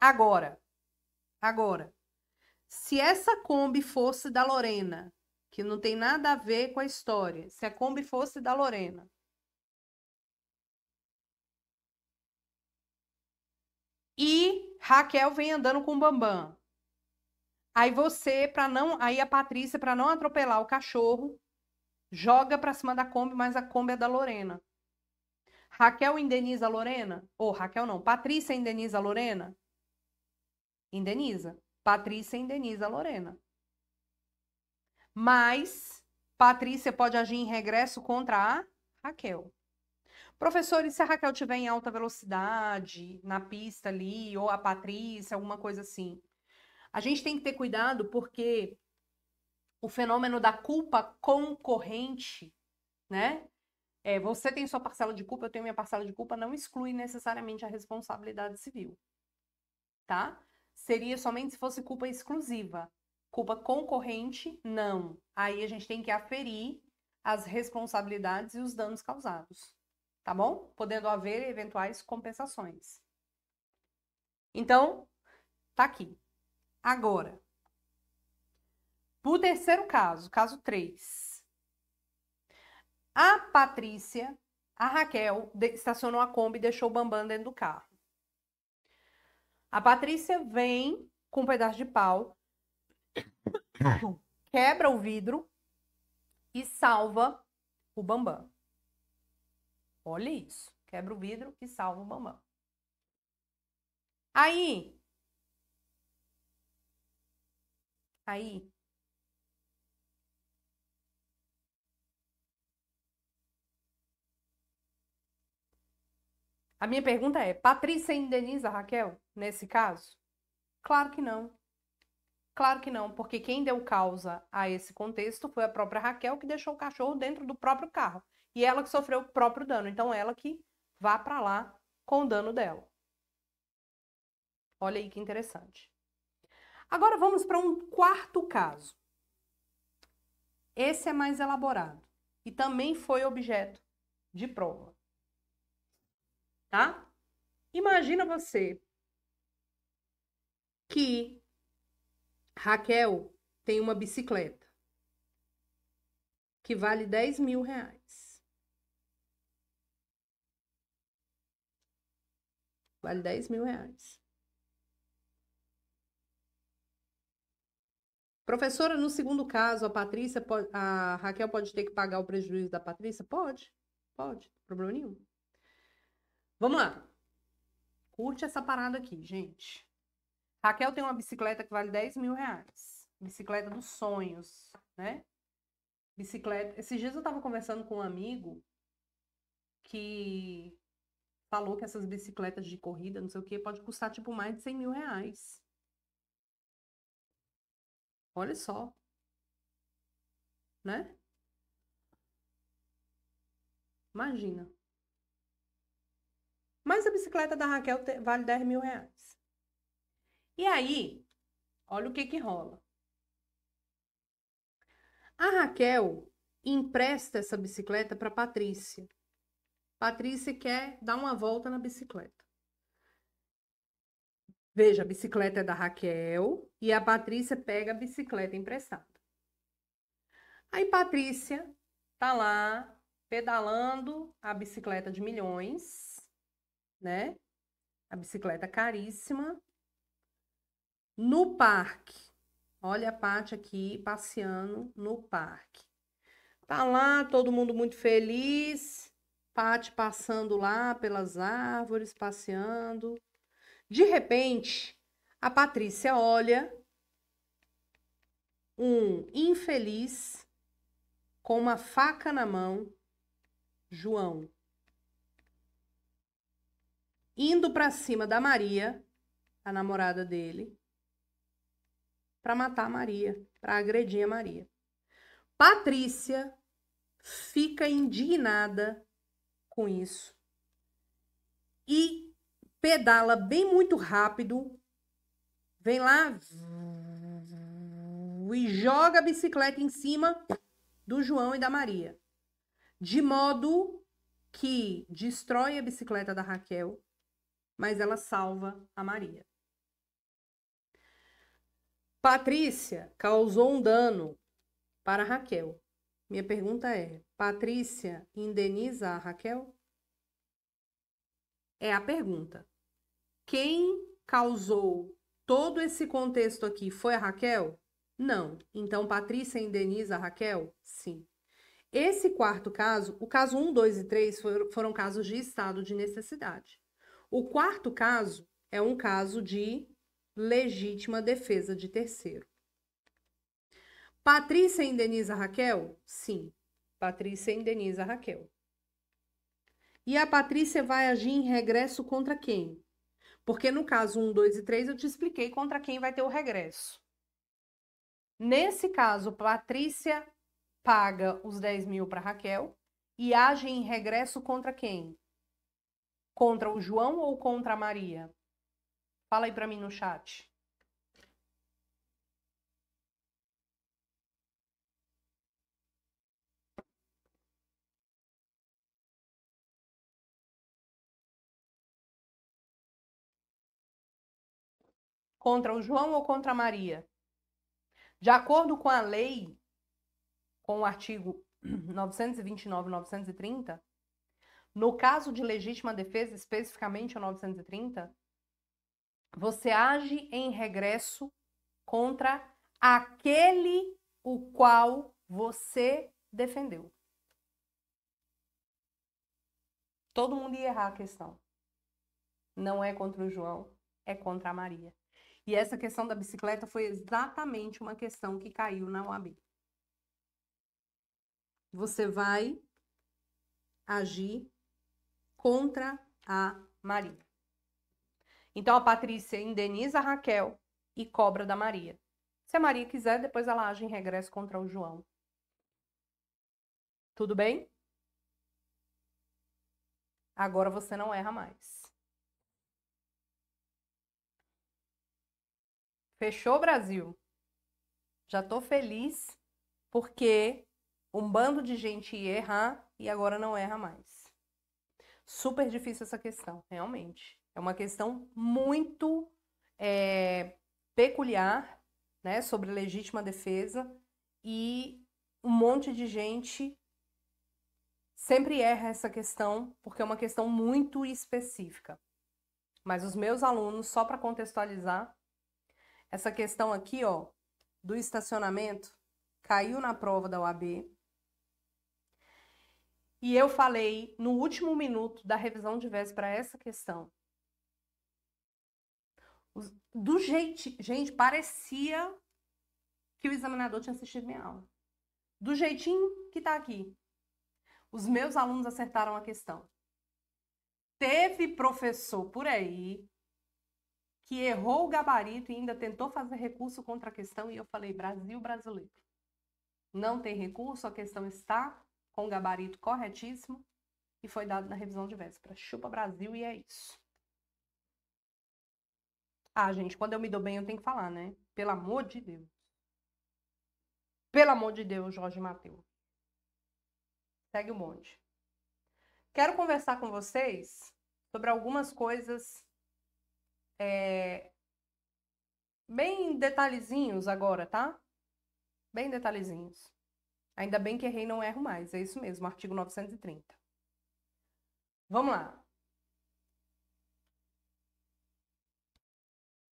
A: Agora, se essa Kombi fosse da Lorena, que não tem nada a ver com a história, se a Kombi fosse da Lorena, e Raquel vem andando com o Bambam, aí aí a Patrícia, para não atropelar o cachorro, joga para cima da Kombi, mas a Kombi é da Lorena. Raquel indeniza a Lorena? Ou Raquel não, Patrícia indeniza a Lorena? Indeniza. Patrícia indeniza a Lorena. Mas Patrícia pode agir em regresso contra a Raquel. Professor, e se a Raquel estiver em alta velocidade, na pista ali, ou a Patrícia, alguma coisa assim? A gente tem que ter cuidado porque o fenômeno da culpa concorrente, né? Você tem sua parcela de culpa, eu tenho minha parcela de culpa, não exclui necessariamente a responsabilidade civil, tá? Seria somente se fosse culpa exclusiva. Culpa concorrente, não. Aí a gente tem que aferir as responsabilidades e os danos causados, tá bom? Podendo haver eventuais compensações. Então, tá aqui. Agora, pro terceiro caso, caso 3. A Patrícia, a Raquel, estacionou a Kombi e deixou o Bambam dentro do carro. A Patrícia vem com um pedaço de pau, quebra o vidro e salva o Bambam. Olha isso. Quebra o vidro e salva o Bambam. Aí, a minha pergunta é, Patrícia indeniza a Raquel nesse caso? Claro que não. Claro que não, porque quem deu causa a esse contexto foi a própria Raquel, que deixou o cachorro dentro do próprio carro. E ela que sofreu o próprio dano. Então, ela que vá para lá com o dano dela. Olha aí que interessante. Agora, vamos para um quarto caso. Esse é mais elaborado. E também foi objeto de prova. Tá? Imagina você que Raquel tem uma bicicleta que vale 10 mil reais. Vale 10 mil reais. Professora, no segundo caso, a Raquel pode ter que pagar o prejuízo da Patrícia? Pode, pode, problema nenhum. Vamos lá. Curte essa parada aqui, gente. Raquel tem uma bicicleta que vale 10 mil reais. Bicicleta dos sonhos, né? Bicicleta. Esses dias eu tava conversando com um amigo que falou que essas bicicletas de corrida, não sei o que, pode custar tipo mais de 100 mil reais. Olha só. Né? Imagina. Mas a bicicleta da Raquel vale 10 mil reais. E aí, olha o que que rola. A Raquel empresta essa bicicleta para Patrícia. Patrícia quer dar uma volta na bicicleta. Veja, a bicicleta é da Raquel e a Patrícia pega a bicicleta emprestada. Aí Patrícia tá lá pedalando a bicicleta de milhões, né? A bicicleta caríssima no parque. Olha a Paty aqui passeando no parque. Tá lá todo mundo muito feliz. Paty passando lá pelas árvores, passeando. De repente, a Patrícia olha um infeliz com uma faca na mão, João, indo para cima da Maria, a namorada dele, para matar a Maria, para agredir a Maria. Patrícia fica indignada com isso e pedala bem muito rápido, vem lá e joga a bicicleta em cima do João e da Maria, de modo que destrói a bicicleta da Raquel, mas ela salva a Maria. Patrícia causou um dano para a Raquel. Minha pergunta é, Patrícia indeniza a Raquel? É a pergunta. Quem causou todo esse contexto aqui foi a Raquel? Não. Então, Patrícia indeniza a Raquel? Sim. Esse quarto caso, o caso 1, 2 e 3 foram casos de estado de necessidade. O quarto caso é um caso de legítima defesa de terceiro. Patrícia indeniza a Raquel? Sim. Patrícia indeniza a Raquel. E a Patrícia vai agir em regresso contra quem? Porque no caso 1, 2 e 3 eu te expliquei contra quem vai ter o regresso. Nesse caso, Patrícia paga os 10 mil para Raquel e age em regresso contra quem? Contra o João ou contra a Maria? Fala aí para mim no chat. Contra o João ou contra a Maria? De acordo com a lei, com o artigo 929 e 930, no caso de legítima defesa, especificamente o 930, você age em regresso contra aquele o qual você defendeu. Todo mundo ia errar a questão. Não é contra o João, é contra a Maria. E essa questão da bicicleta foi exatamente uma questão que caiu na OAB. Você vai agir contra a Maria. Então, a Patrícia indeniza a Raquel e cobra da Maria. Se a Maria quiser, depois ela age em regresso contra o João. Tudo bem? Agora você não erra mais. Fechou, Brasil? Já tô feliz porque um bando de gente ia errar e agora não erra mais. Super difícil essa questão, realmente. É uma questão muito peculiar, né, sobre legítima defesa, e um monte de gente sempre erra essa questão porque é uma questão muito específica. Mas os meus alunos, só para contextualizar, essa questão aqui, ó, do estacionamento, caiu na prova da OAB. E eu falei no último minuto da revisão de véspera essa questão. Do jeito, gente, parecia que o examinador tinha assistido minha aula. Do jeitinho que tá aqui. Os meus alunos acertaram a questão. Teve professor por aí que errou o gabarito e ainda tentou fazer recurso contra a questão, e eu falei, Brasil brasileiro. Não tem recurso, a questão está com o gabarito corretíssimo e foi dado na revisão de véspera. Chupa Brasil e é isso. Ah, gente, quando eu me dou bem eu tenho que falar, né? Pelo amor de Deus. Pelo amor de Deus, Jorge Mateus. Segue o bonde. Quero conversar com vocês sobre algumas coisas bem detalhezinhos agora, tá? Bem detalhezinhos. Ainda bem que errei, não erro mais. É isso mesmo, artigo 930. Vamos lá.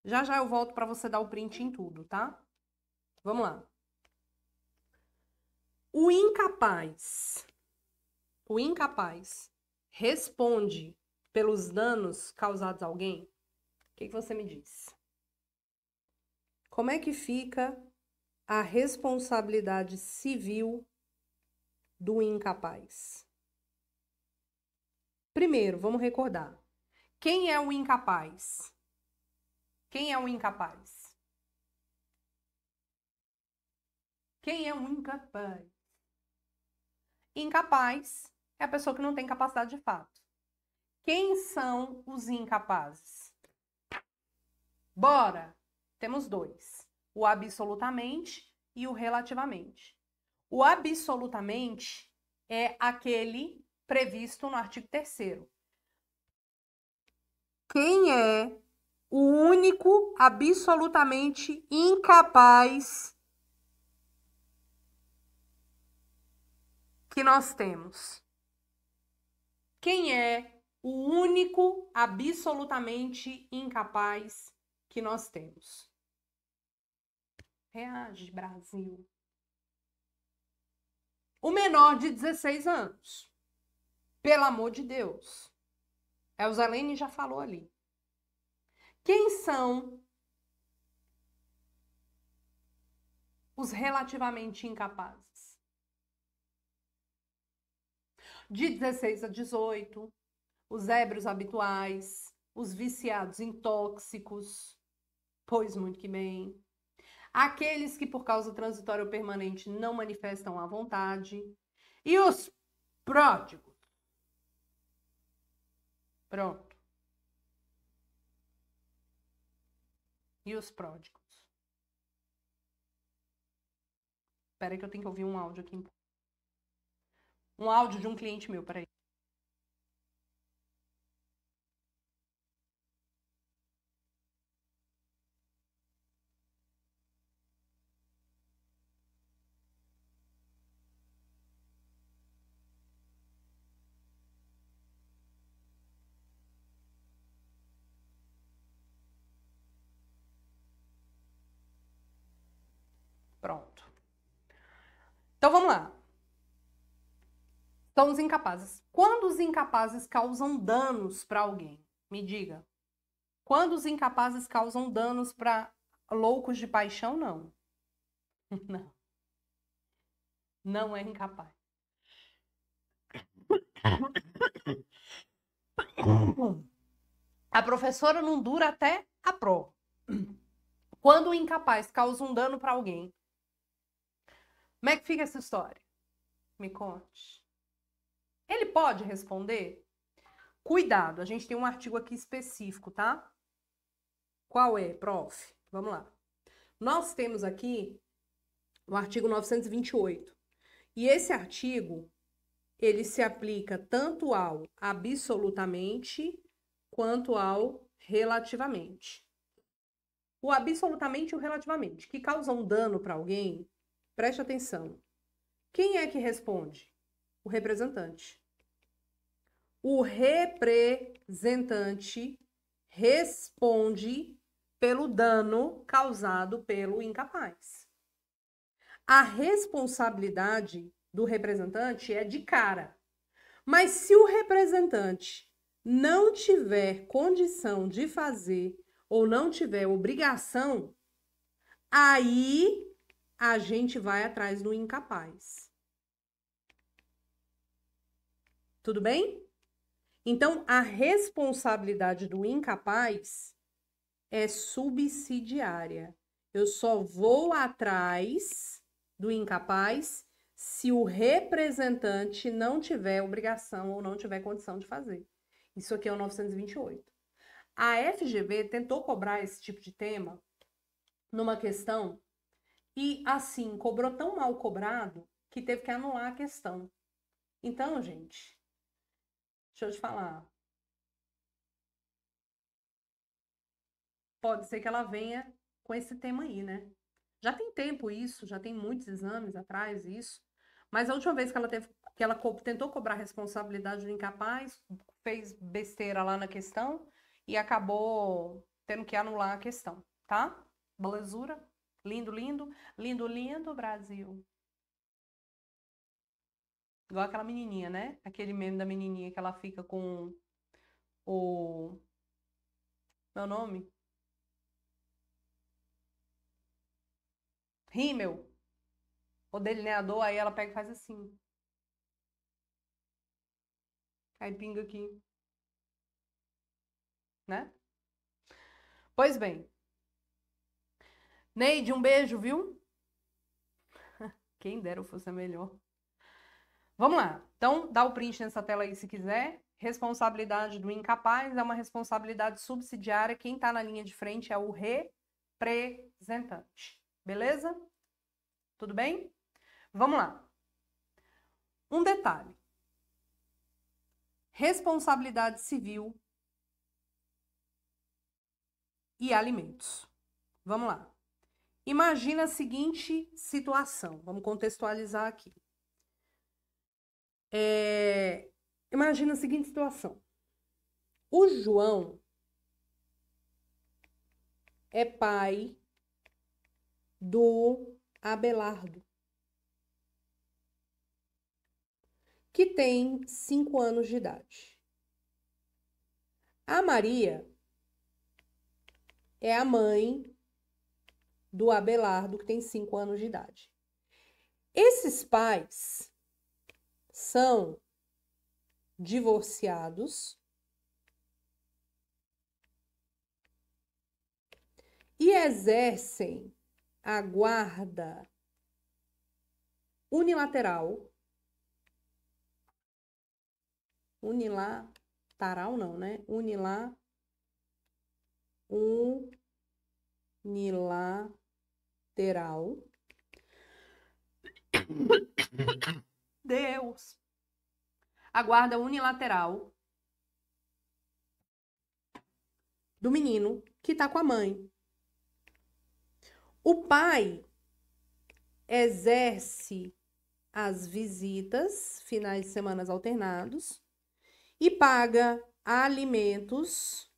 A: Já já eu volto para você dar o print em tudo, tá? Vamos lá. O incapaz responde pelos danos causados a alguém? O que você me diz? Como é que fica a responsabilidade civil do incapaz? Primeiro, vamos recordar. Quem é o incapaz? Quem é o incapaz? Quem é o incapaz? Incapaz é a pessoa que não tem capacidade de fato. Quem são os incapazes? Bora! Temos dois. O absolutamente e o relativamente. O absolutamente é aquele previsto no artigo 3º. Quem é o único absolutamente incapaz que nós temos? Quem é o único absolutamente incapaz que nós temos? Reage, Brasil. O menor de 16 anos. Pelo amor de Deus. Elzalene já falou ali. Quem são os relativamente incapazes? De 16 a 18, os ébrios habituais, os viciados em tóxicos, pois muito que bem. Aqueles que por causa transitória ou permanente não manifestam a vontade. E os pródigos. Pronto. E os pródigos. Espera aí que eu tenho que ouvir um áudio aqui. Um áudio de um cliente meu, peraí. Pronto. Então vamos lá. São os incapazes. Quando os incapazes causam danos para alguém? Me diga. Quando os incapazes causam danos para loucos de paixão, não. Não. Não é incapaz. A professora não dura até a prova. Quando o incapaz causa um dano para alguém, como é que fica essa história? Me conte. Ele pode responder? Cuidado, a gente tem um artigo aqui específico, tá? Qual é, prof? Vamos lá. Nós temos aqui o artigo 928. E esse artigo, ele se aplica tanto ao absolutamente quanto ao relativamente. O absolutamente e o relativamente, que causam dano para alguém, preste atenção. Quem é que responde? O representante. O representante responde pelo dano causado pelo incapaz. A responsabilidade do representante é de cara. Mas se o representante não tiver condição de fazer ou não tiver obrigação, aí a gente vai atrás do incapaz. Tudo bem? Então, a responsabilidade do incapaz é subsidiária. Eu só vou atrás do incapaz se o representante não tiver obrigação ou não tiver condição de fazer. Isso aqui é o 928. A FGV tentou cobrar esse tipo de tema numa questão e, assim, cobrou tão mal cobrado que teve que anular a questão. Então, gente, deixa eu te falar. Pode ser que ela venha com esse tema aí, né? Já tem tempo isso, já tem muitos exames atrás isso. Mas a última vez que ela tentou cobrar a responsabilidade do incapaz, fez besteira lá na questão e acabou tendo que anular a questão, tá? Belezura? Lindo, lindo, lindo, lindo, Brasil. Igual aquela menininha, né? Aquele meme da menininha que ela fica com o... Meu nome? Rímel. O delineador, aí ela pega e faz assim. Aí pinga aqui. Né? Pois bem. Neide, um beijo, viu? Quem dera eu fosse a melhor. Vamos lá. Então, dá o print nessa tela aí se quiser. Responsabilidade do incapaz é uma responsabilidade subsidiária. Quem está na linha de frente é o representante. Beleza? Tudo bem? Vamos lá. Um detalhe. Responsabilidade civil e alimentos. Vamos lá. Imagina a seguinte situação. Vamos contextualizar aqui. Imagina a seguinte situação. O João é pai do Abelardo, que tem 5 anos de idade. A Maria é a mãe do Abelardo, que tem 5 anos de idade. Esses pais são divorciados e exercem a guarda unilateral, unilateral não, né? Unilateral Deus. A guarda unilateral do menino que tá com a mãe. O pai exerce as visitas, finais de semana alternados, e paga alimentos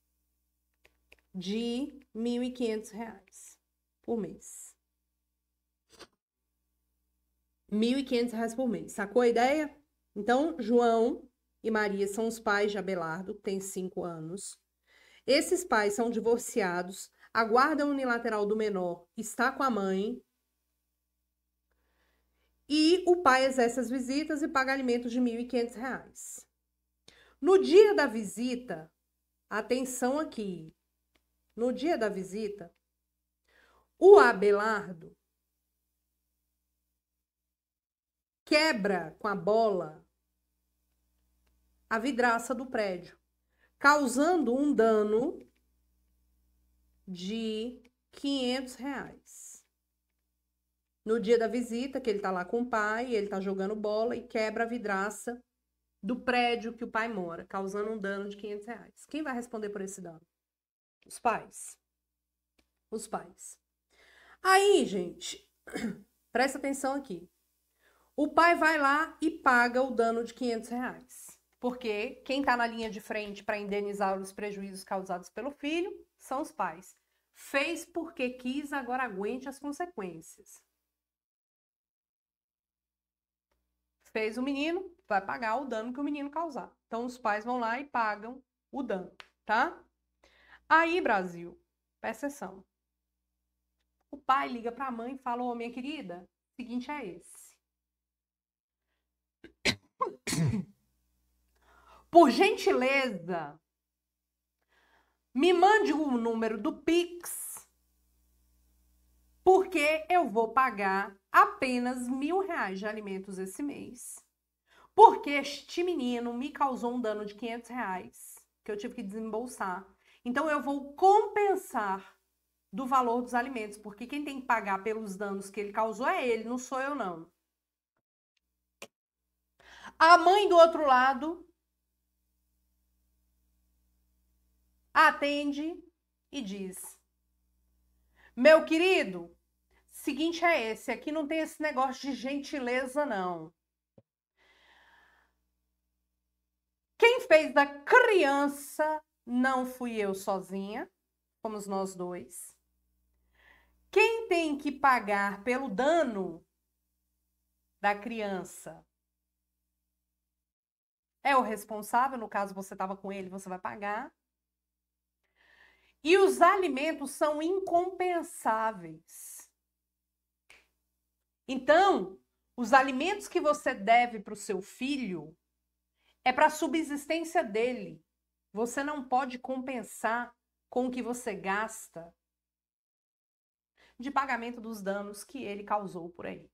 A: de R$ 1.500 por mês. R$ 1.500 por mês. Sacou a ideia? Então, João e Maria são os pais de Abelardo, que tem 5 anos. Esses pais são divorciados. A guarda unilateral do menor está com a mãe. E o pai exerce as visitas e paga alimentos de R$ 1.500. No dia da visita, atenção aqui, no dia da visita, o Abelardo quebra com a bola a vidraça do prédio, causando um dano de R$ 500. No dia da visita, que ele tá lá com o pai, ele tá jogando bola e quebra a vidraça do prédio que o pai mora, causando um dano de R$ 500. Quem vai responder por esse dano? Os pais. Os pais. Aí, gente, presta atenção aqui. O pai vai lá e paga o dano de R$ 500. Porque quem tá na linha de frente para indenizar os prejuízos causados pelo filho são os pais. Fez porque quis, agora aguente as consequências. Fez o menino, vai pagar o dano que o menino causar. Então, os pais vão lá e pagam o dano, tá? Aí, Brasil, presta atenção. O pai liga para a mãe e fala: ô, minha querida, o seguinte é esse. Por gentileza, me mande o número do Pix, porque eu vou pagar apenas R$ 1.000 de alimentos esse mês. Porque este menino me causou um dano de R$ 500 que eu tive que desembolsar. Então, eu vou compensar do valor dos alimentos, porque quem tem que pagar pelos danos que ele causou é ele, não sou eu, não. A mãe do outro lado atende e diz: meu querido, seguinte é esse, aqui não tem esse negócio de gentileza, não. Quem fez da criança não fui eu sozinha, fomos nós dois. Quem tem que pagar pelo dano da criança é o responsável, no caso você estava com ele, você vai pagar. E os alimentos são incompensáveis. Então, os alimentos que você deve para o seu filho é para a subsistência dele. Você não pode compensar com o que você gasta de pagamento dos danos que ele causou por aí.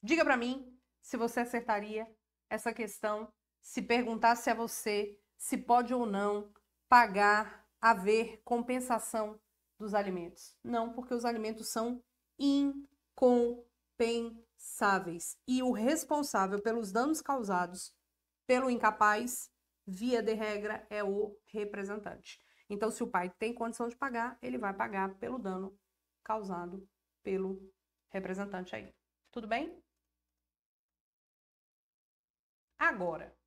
A: Diga para mim se você acertaria essa questão, se perguntasse a você se pode ou não pagar, haver compensação dos alimentos. Não, porque os alimentos são incompensáveis. E o responsável pelos danos causados pelo incapaz, via de regra, é o representante. Então, se o pai tem condição de pagar, ele vai pagar pelo dano causado pelo representante aí. Tudo bem? Agora,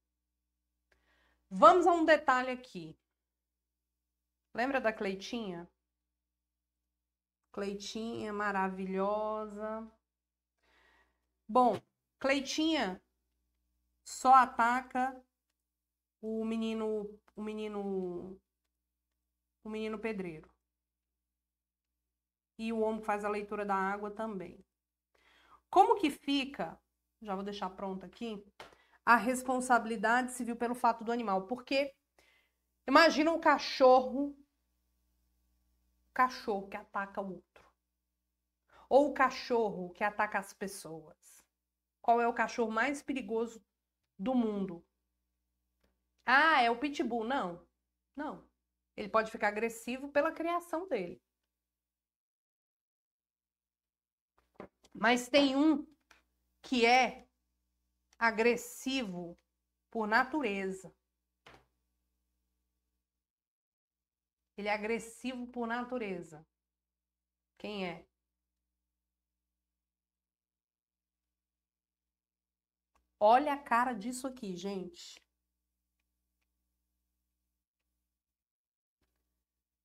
A: vamos a um detalhe aqui. Lembra da Cleitinha? Cleitinha maravilhosa. Bom, Cleitinha só ataca o menino pedreiro. E o homem que faz a leitura da água também. Como que fica, já vou deixar pronto aqui, a responsabilidade civil pelo fato do animal? Porque imagina um cachorro cachorro que ataca o outro? Ou o cachorro que ataca as pessoas? Qual é o cachorro mais perigoso do mundo? Ah, é o pitbull. Não, não. Ele pode ficar agressivo pela criação dele. Mas tem um que é agressivo por natureza. Ele é agressivo por natureza. Quem é? Olha a cara disso aqui, gente.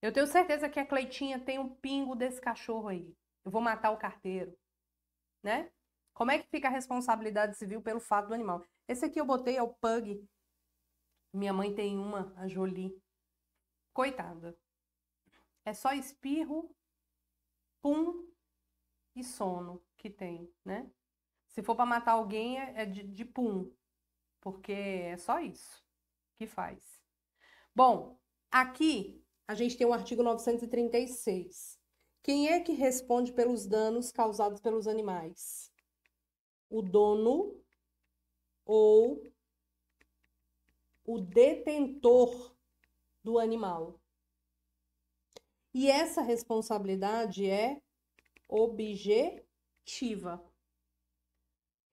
A: Eu tenho certeza que a Cleitinha tem um pingo desse cachorro aí. Eu vou matar o carteiro, né? Como é que fica a responsabilidade civil pelo fato do animal? Esse aqui eu botei é o Pug. Minha mãe tem uma, a Jolie. Coitada. É só espirro, pum e sono que tem, né? Se for para matar alguém, é de pum, porque é só isso que faz. Bom, aqui a gente tem o artigo 936. Quem é que responde pelos danos causados pelos animais? O dono ou o detentor do animal. E essa responsabilidade é objetiva.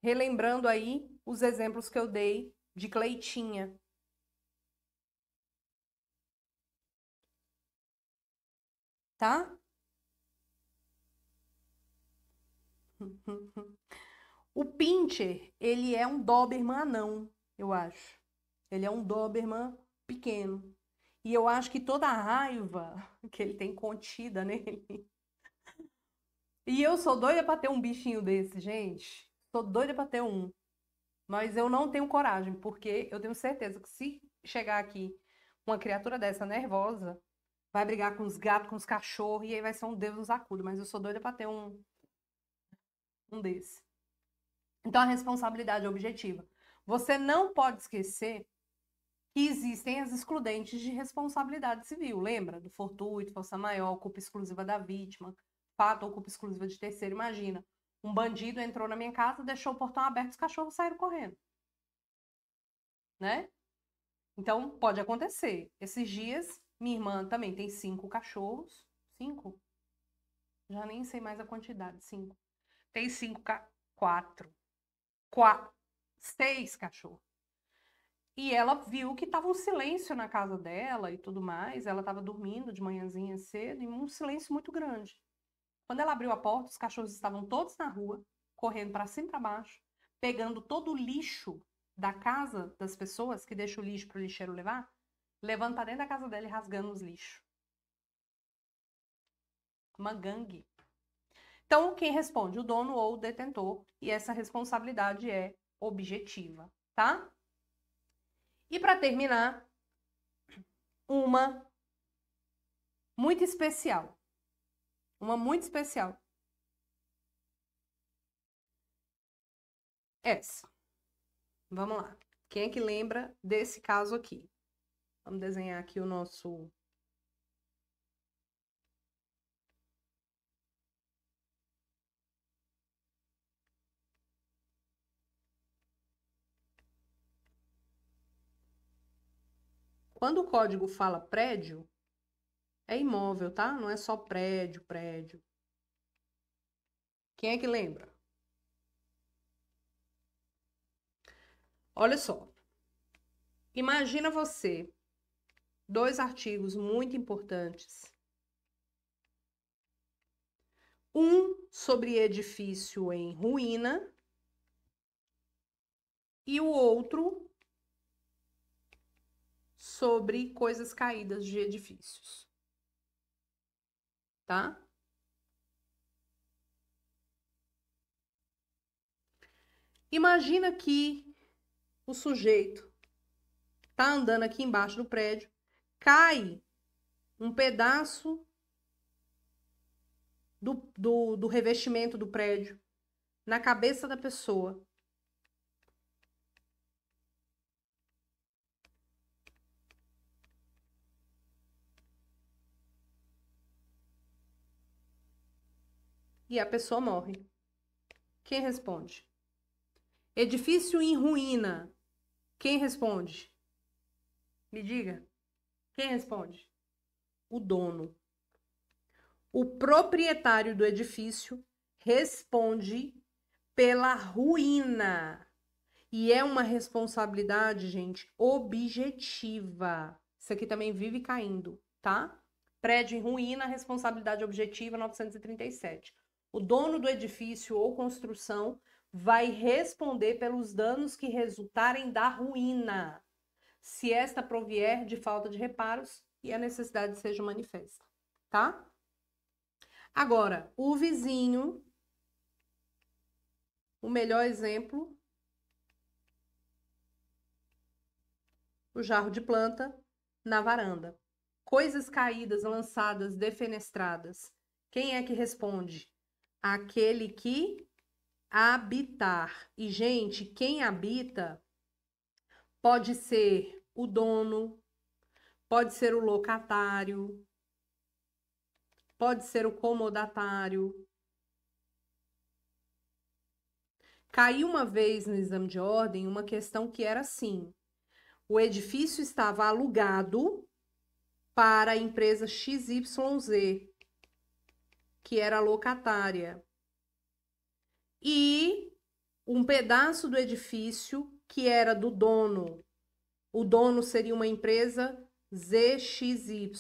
A: Relembrando aí os exemplos que eu dei de Cleitinha. Tá? O Pinscher, ele é um Doberman anão, eu acho. Ele é um Doberman pequeno. E eu acho que toda a raiva que ele tem contida nele. E eu sou doida pra ter um bichinho desse, gente. Sou doida pra ter um. Mas eu não tenho coragem, porque eu tenho certeza que se chegar aqui uma criatura dessa nervosa, vai brigar com os gatos, com os cachorros, e aí vai ser um Deus nos acuda. Mas eu sou doida pra ter um desse. Então a responsabilidade é objetiva. Você não pode esquecer que existem as excludentes de responsabilidade civil. Lembra? Do fortuito, força maior, culpa exclusiva da vítima, fato ou culpa exclusiva de terceiro. Imagina, um bandido entrou na minha casa, deixou o portão aberto, os cachorros saíram correndo. Né? Então, pode acontecer. Esses dias, minha irmã também tem 5 cachorros. 5? Já nem sei mais a quantidade. 5. Tem 5, 4. 6 cachorros. E ela viu que estava um silêncio na casa dela e tudo mais. Ela estava dormindo de manhãzinha cedo e um silêncio muito grande. Quando ela abriu a porta, os cachorros estavam todos na rua, correndo para cima e para baixo, pegando todo o lixo da casa das pessoas, que deixa o lixo para o lixeiro levar, levando para dentro da casa dela e rasgando os lixos. Uma gangue. Então, quem responde? O dono ou o detentor. E essa responsabilidade é objetiva, tá? E para terminar, uma muito especial. Uma muito especial. Essa. Vamos lá. Quem é que lembra desse caso aqui? Vamos desenhar aqui o nosso... Quando o código fala prédio, é imóvel, tá? Não é só prédio, prédio. Quem é que lembra? Olha só. Imagina você, 2 artigos muito importantes. Um sobre edifício em ruína e o outro sobre coisas caídas de edifícios. Tá? Imagina que o sujeito tá andando aqui embaixo do prédio, cai um pedaço do revestimento do prédio na cabeça da pessoa. e a pessoa morre. Quem responde? Edifício em ruína. Quem responde? Me diga. Quem responde? O dono. O proprietário do edifício responde pela ruína. E é uma responsabilidade, gente, objetiva. Isso aqui também vive caindo, tá? Prédio em ruína, responsabilidade objetiva, 937. O dono do edifício ou construção vai responder pelos danos que resultarem da ruína, se esta provier de falta de reparos e a necessidade seja manifesta, tá? Agora, o vizinho, o melhor exemplo, o jarro de planta na varanda. Coisas caídas, lançadas, defenestradas. Quem é que responde? Aquele que habitar. E, gente, quem habita pode ser o dono, pode ser o locatário, pode ser o comodatário. Caiu uma vez no exame de ordem uma questão que era assim: o edifício estava alugado para a empresa XYZ, que era locatária, e um pedaço do edifício que era do dono. O dono seria uma empresa ZXY.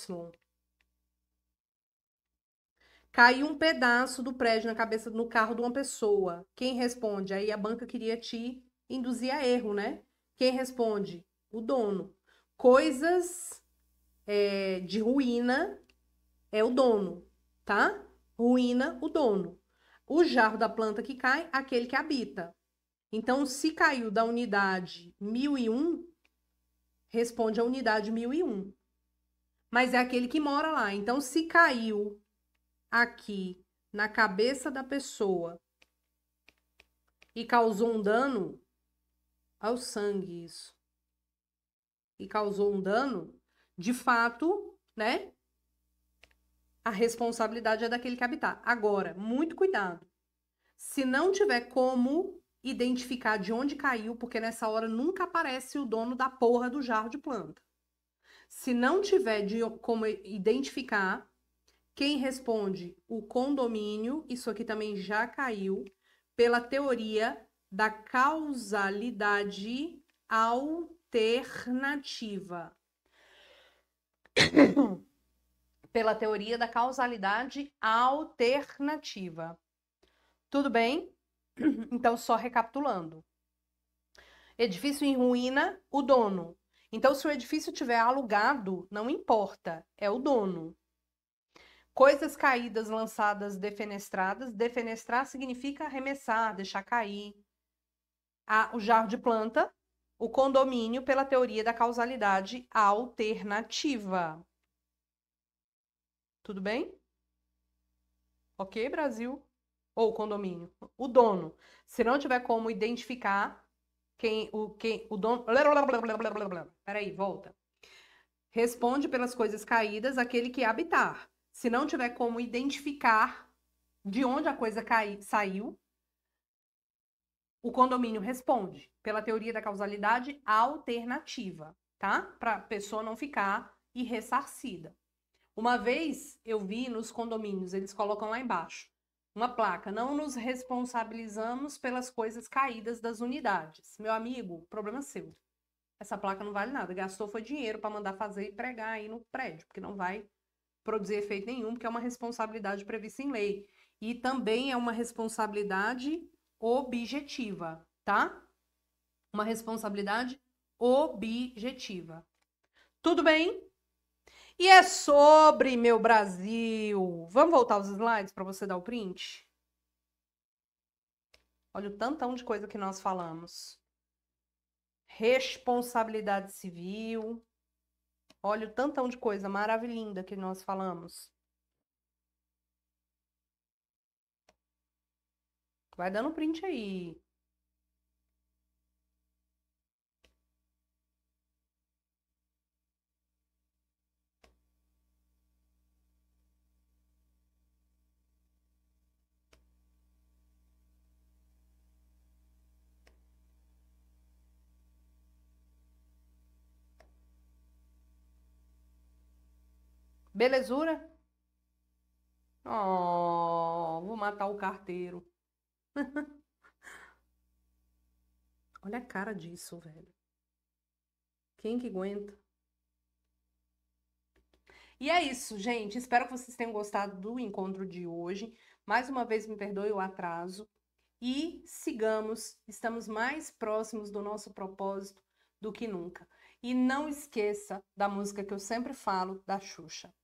A: Caiu um pedaço do prédio na cabeça, no carro de uma pessoa. Quem responde? Aí a banca queria te induzir a erro, né? Quem responde? O dono. Coisas de ruína é o dono, tá? Ruína, o dono. O jarro da planta que cai, aquele que habita. Então, se caiu da unidade 1001, responde a unidade 1001. Mas é aquele que mora lá. Então, se caiu aqui na cabeça da pessoa e causou um dano ao sangue, isso. E causou um dano, de fato, né? A responsabilidade é daquele que habitar. Agora, muito cuidado. Se não tiver como identificar de onde caiu, porque nessa hora nunca aparece o dono da porra do jarro de planta. Se não tiver como identificar, quem responde? O condomínio, isso aqui também já caiu, pela teoria da causalidade alternativa. Pela teoria da causalidade alternativa. Tudo bem? Então, só recapitulando. Edifício em ruína, o dono. Então, se o edifício tiver alugado, não importa, é o dono. Coisas caídas, lançadas, defenestradas. Defenestrar significa arremessar, deixar cair. O jarro de planta, o condomínio, pela teoria da causalidade alternativa. Tudo bem? Ok, Brasil? Ou condomínio. O dono. Se não tiver como identificar o dono. Peraí, volta. Responde pelas coisas caídas aquele que habitar. Se não tiver como identificar de onde a coisa saiu, o condomínio responde pela teoria da causalidade alternativa, tá? Para a pessoa não ficar irressarcida. Uma vez eu vi nos condomínios, eles colocam lá embaixo uma placa: não nos responsabilizamos pelas coisas caídas das unidades. Meu amigo, problema seu. Essa placa não vale nada. Gastou foi dinheiro para mandar fazer e pregar aí no prédio, porque não vai produzir efeito nenhum, porque é uma responsabilidade prevista em lei. E também é uma responsabilidade objetiva, tá? Uma responsabilidade objetiva. Tudo bem? E é sobre, meu Brasil. Vamos voltar aos slides para você dar o print? Olha o tantão de coisa que nós falamos. Responsabilidade civil. Olha o tantão de coisa maravilhosa que nós falamos. Vai dando print aí. Belezura? Oh, vou matar o carteiro. Olha a cara disso, velho. Quem que aguenta? E é isso, gente. Espero que vocês tenham gostado do encontro de hoje. Mais uma vez, me perdoe o atraso. E sigamos, estamos mais próximos do nosso propósito do que nunca. E não esqueça da música que eu sempre falo, da Xuxa.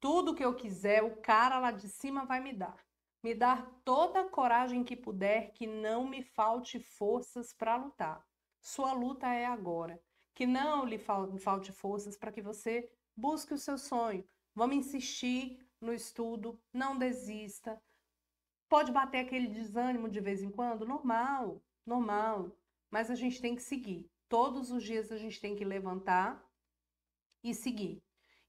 A: Tudo que eu quiser, o cara lá de cima vai me dar. Me dar toda a coragem que puder, que não me falte forças para lutar. Sua luta é agora. Que não lhe falte forças para que você busque o seu sonho. Vamos insistir no estudo, não desista. Pode bater aquele desânimo de vez em quando? Normal, normal. Mas a gente tem que seguir. Todos os dias a gente tem que levantar e seguir.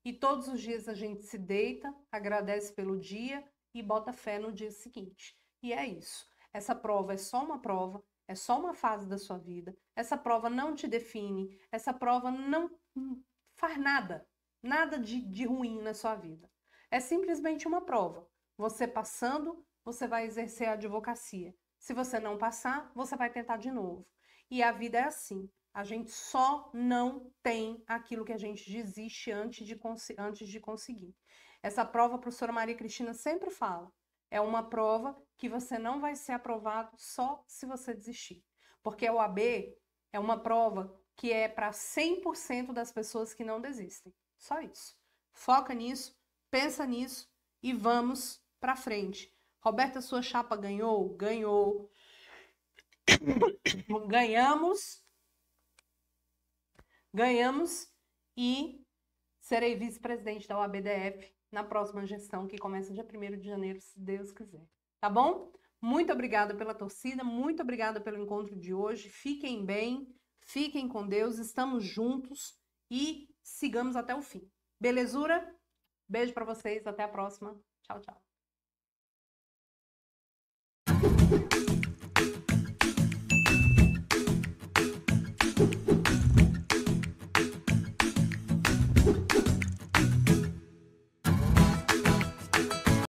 A: E todos os dias a gente se deita, agradece pelo dia e bota fé no dia seguinte. E é isso. Essa prova é só uma prova, é só uma fase da sua vida. Essa prova não te define, essa prova não faz nada, nada de ruim na sua vida. É simplesmente uma prova. Você passando, você vai exercer a advocacia. Se você não passar, você vai tentar de novo. E a vida é assim. A gente só não tem aquilo que a gente desiste antes de conseguir. Essa prova, a professora Maria Cristina sempre fala, é uma prova que você não vai ser aprovado só se você desistir. Porque a OAB é uma prova que é para 100% das pessoas que não desistem. Só isso. Foca nisso, pensa nisso e vamos para frente. Roberta, sua chapa ganhou? Ganhou. Ganhamos e serei vice-presidente da OAB-DF na próxima gestão, que começa dia 1º de janeiro, se Deus quiser. Tá bom? Muito obrigada pela torcida, muito obrigada pelo encontro de hoje. Fiquem bem, fiquem com Deus, estamos juntos e sigamos até o fim. Belezura? Beijo para vocês, até a próxima. Tchau, tchau.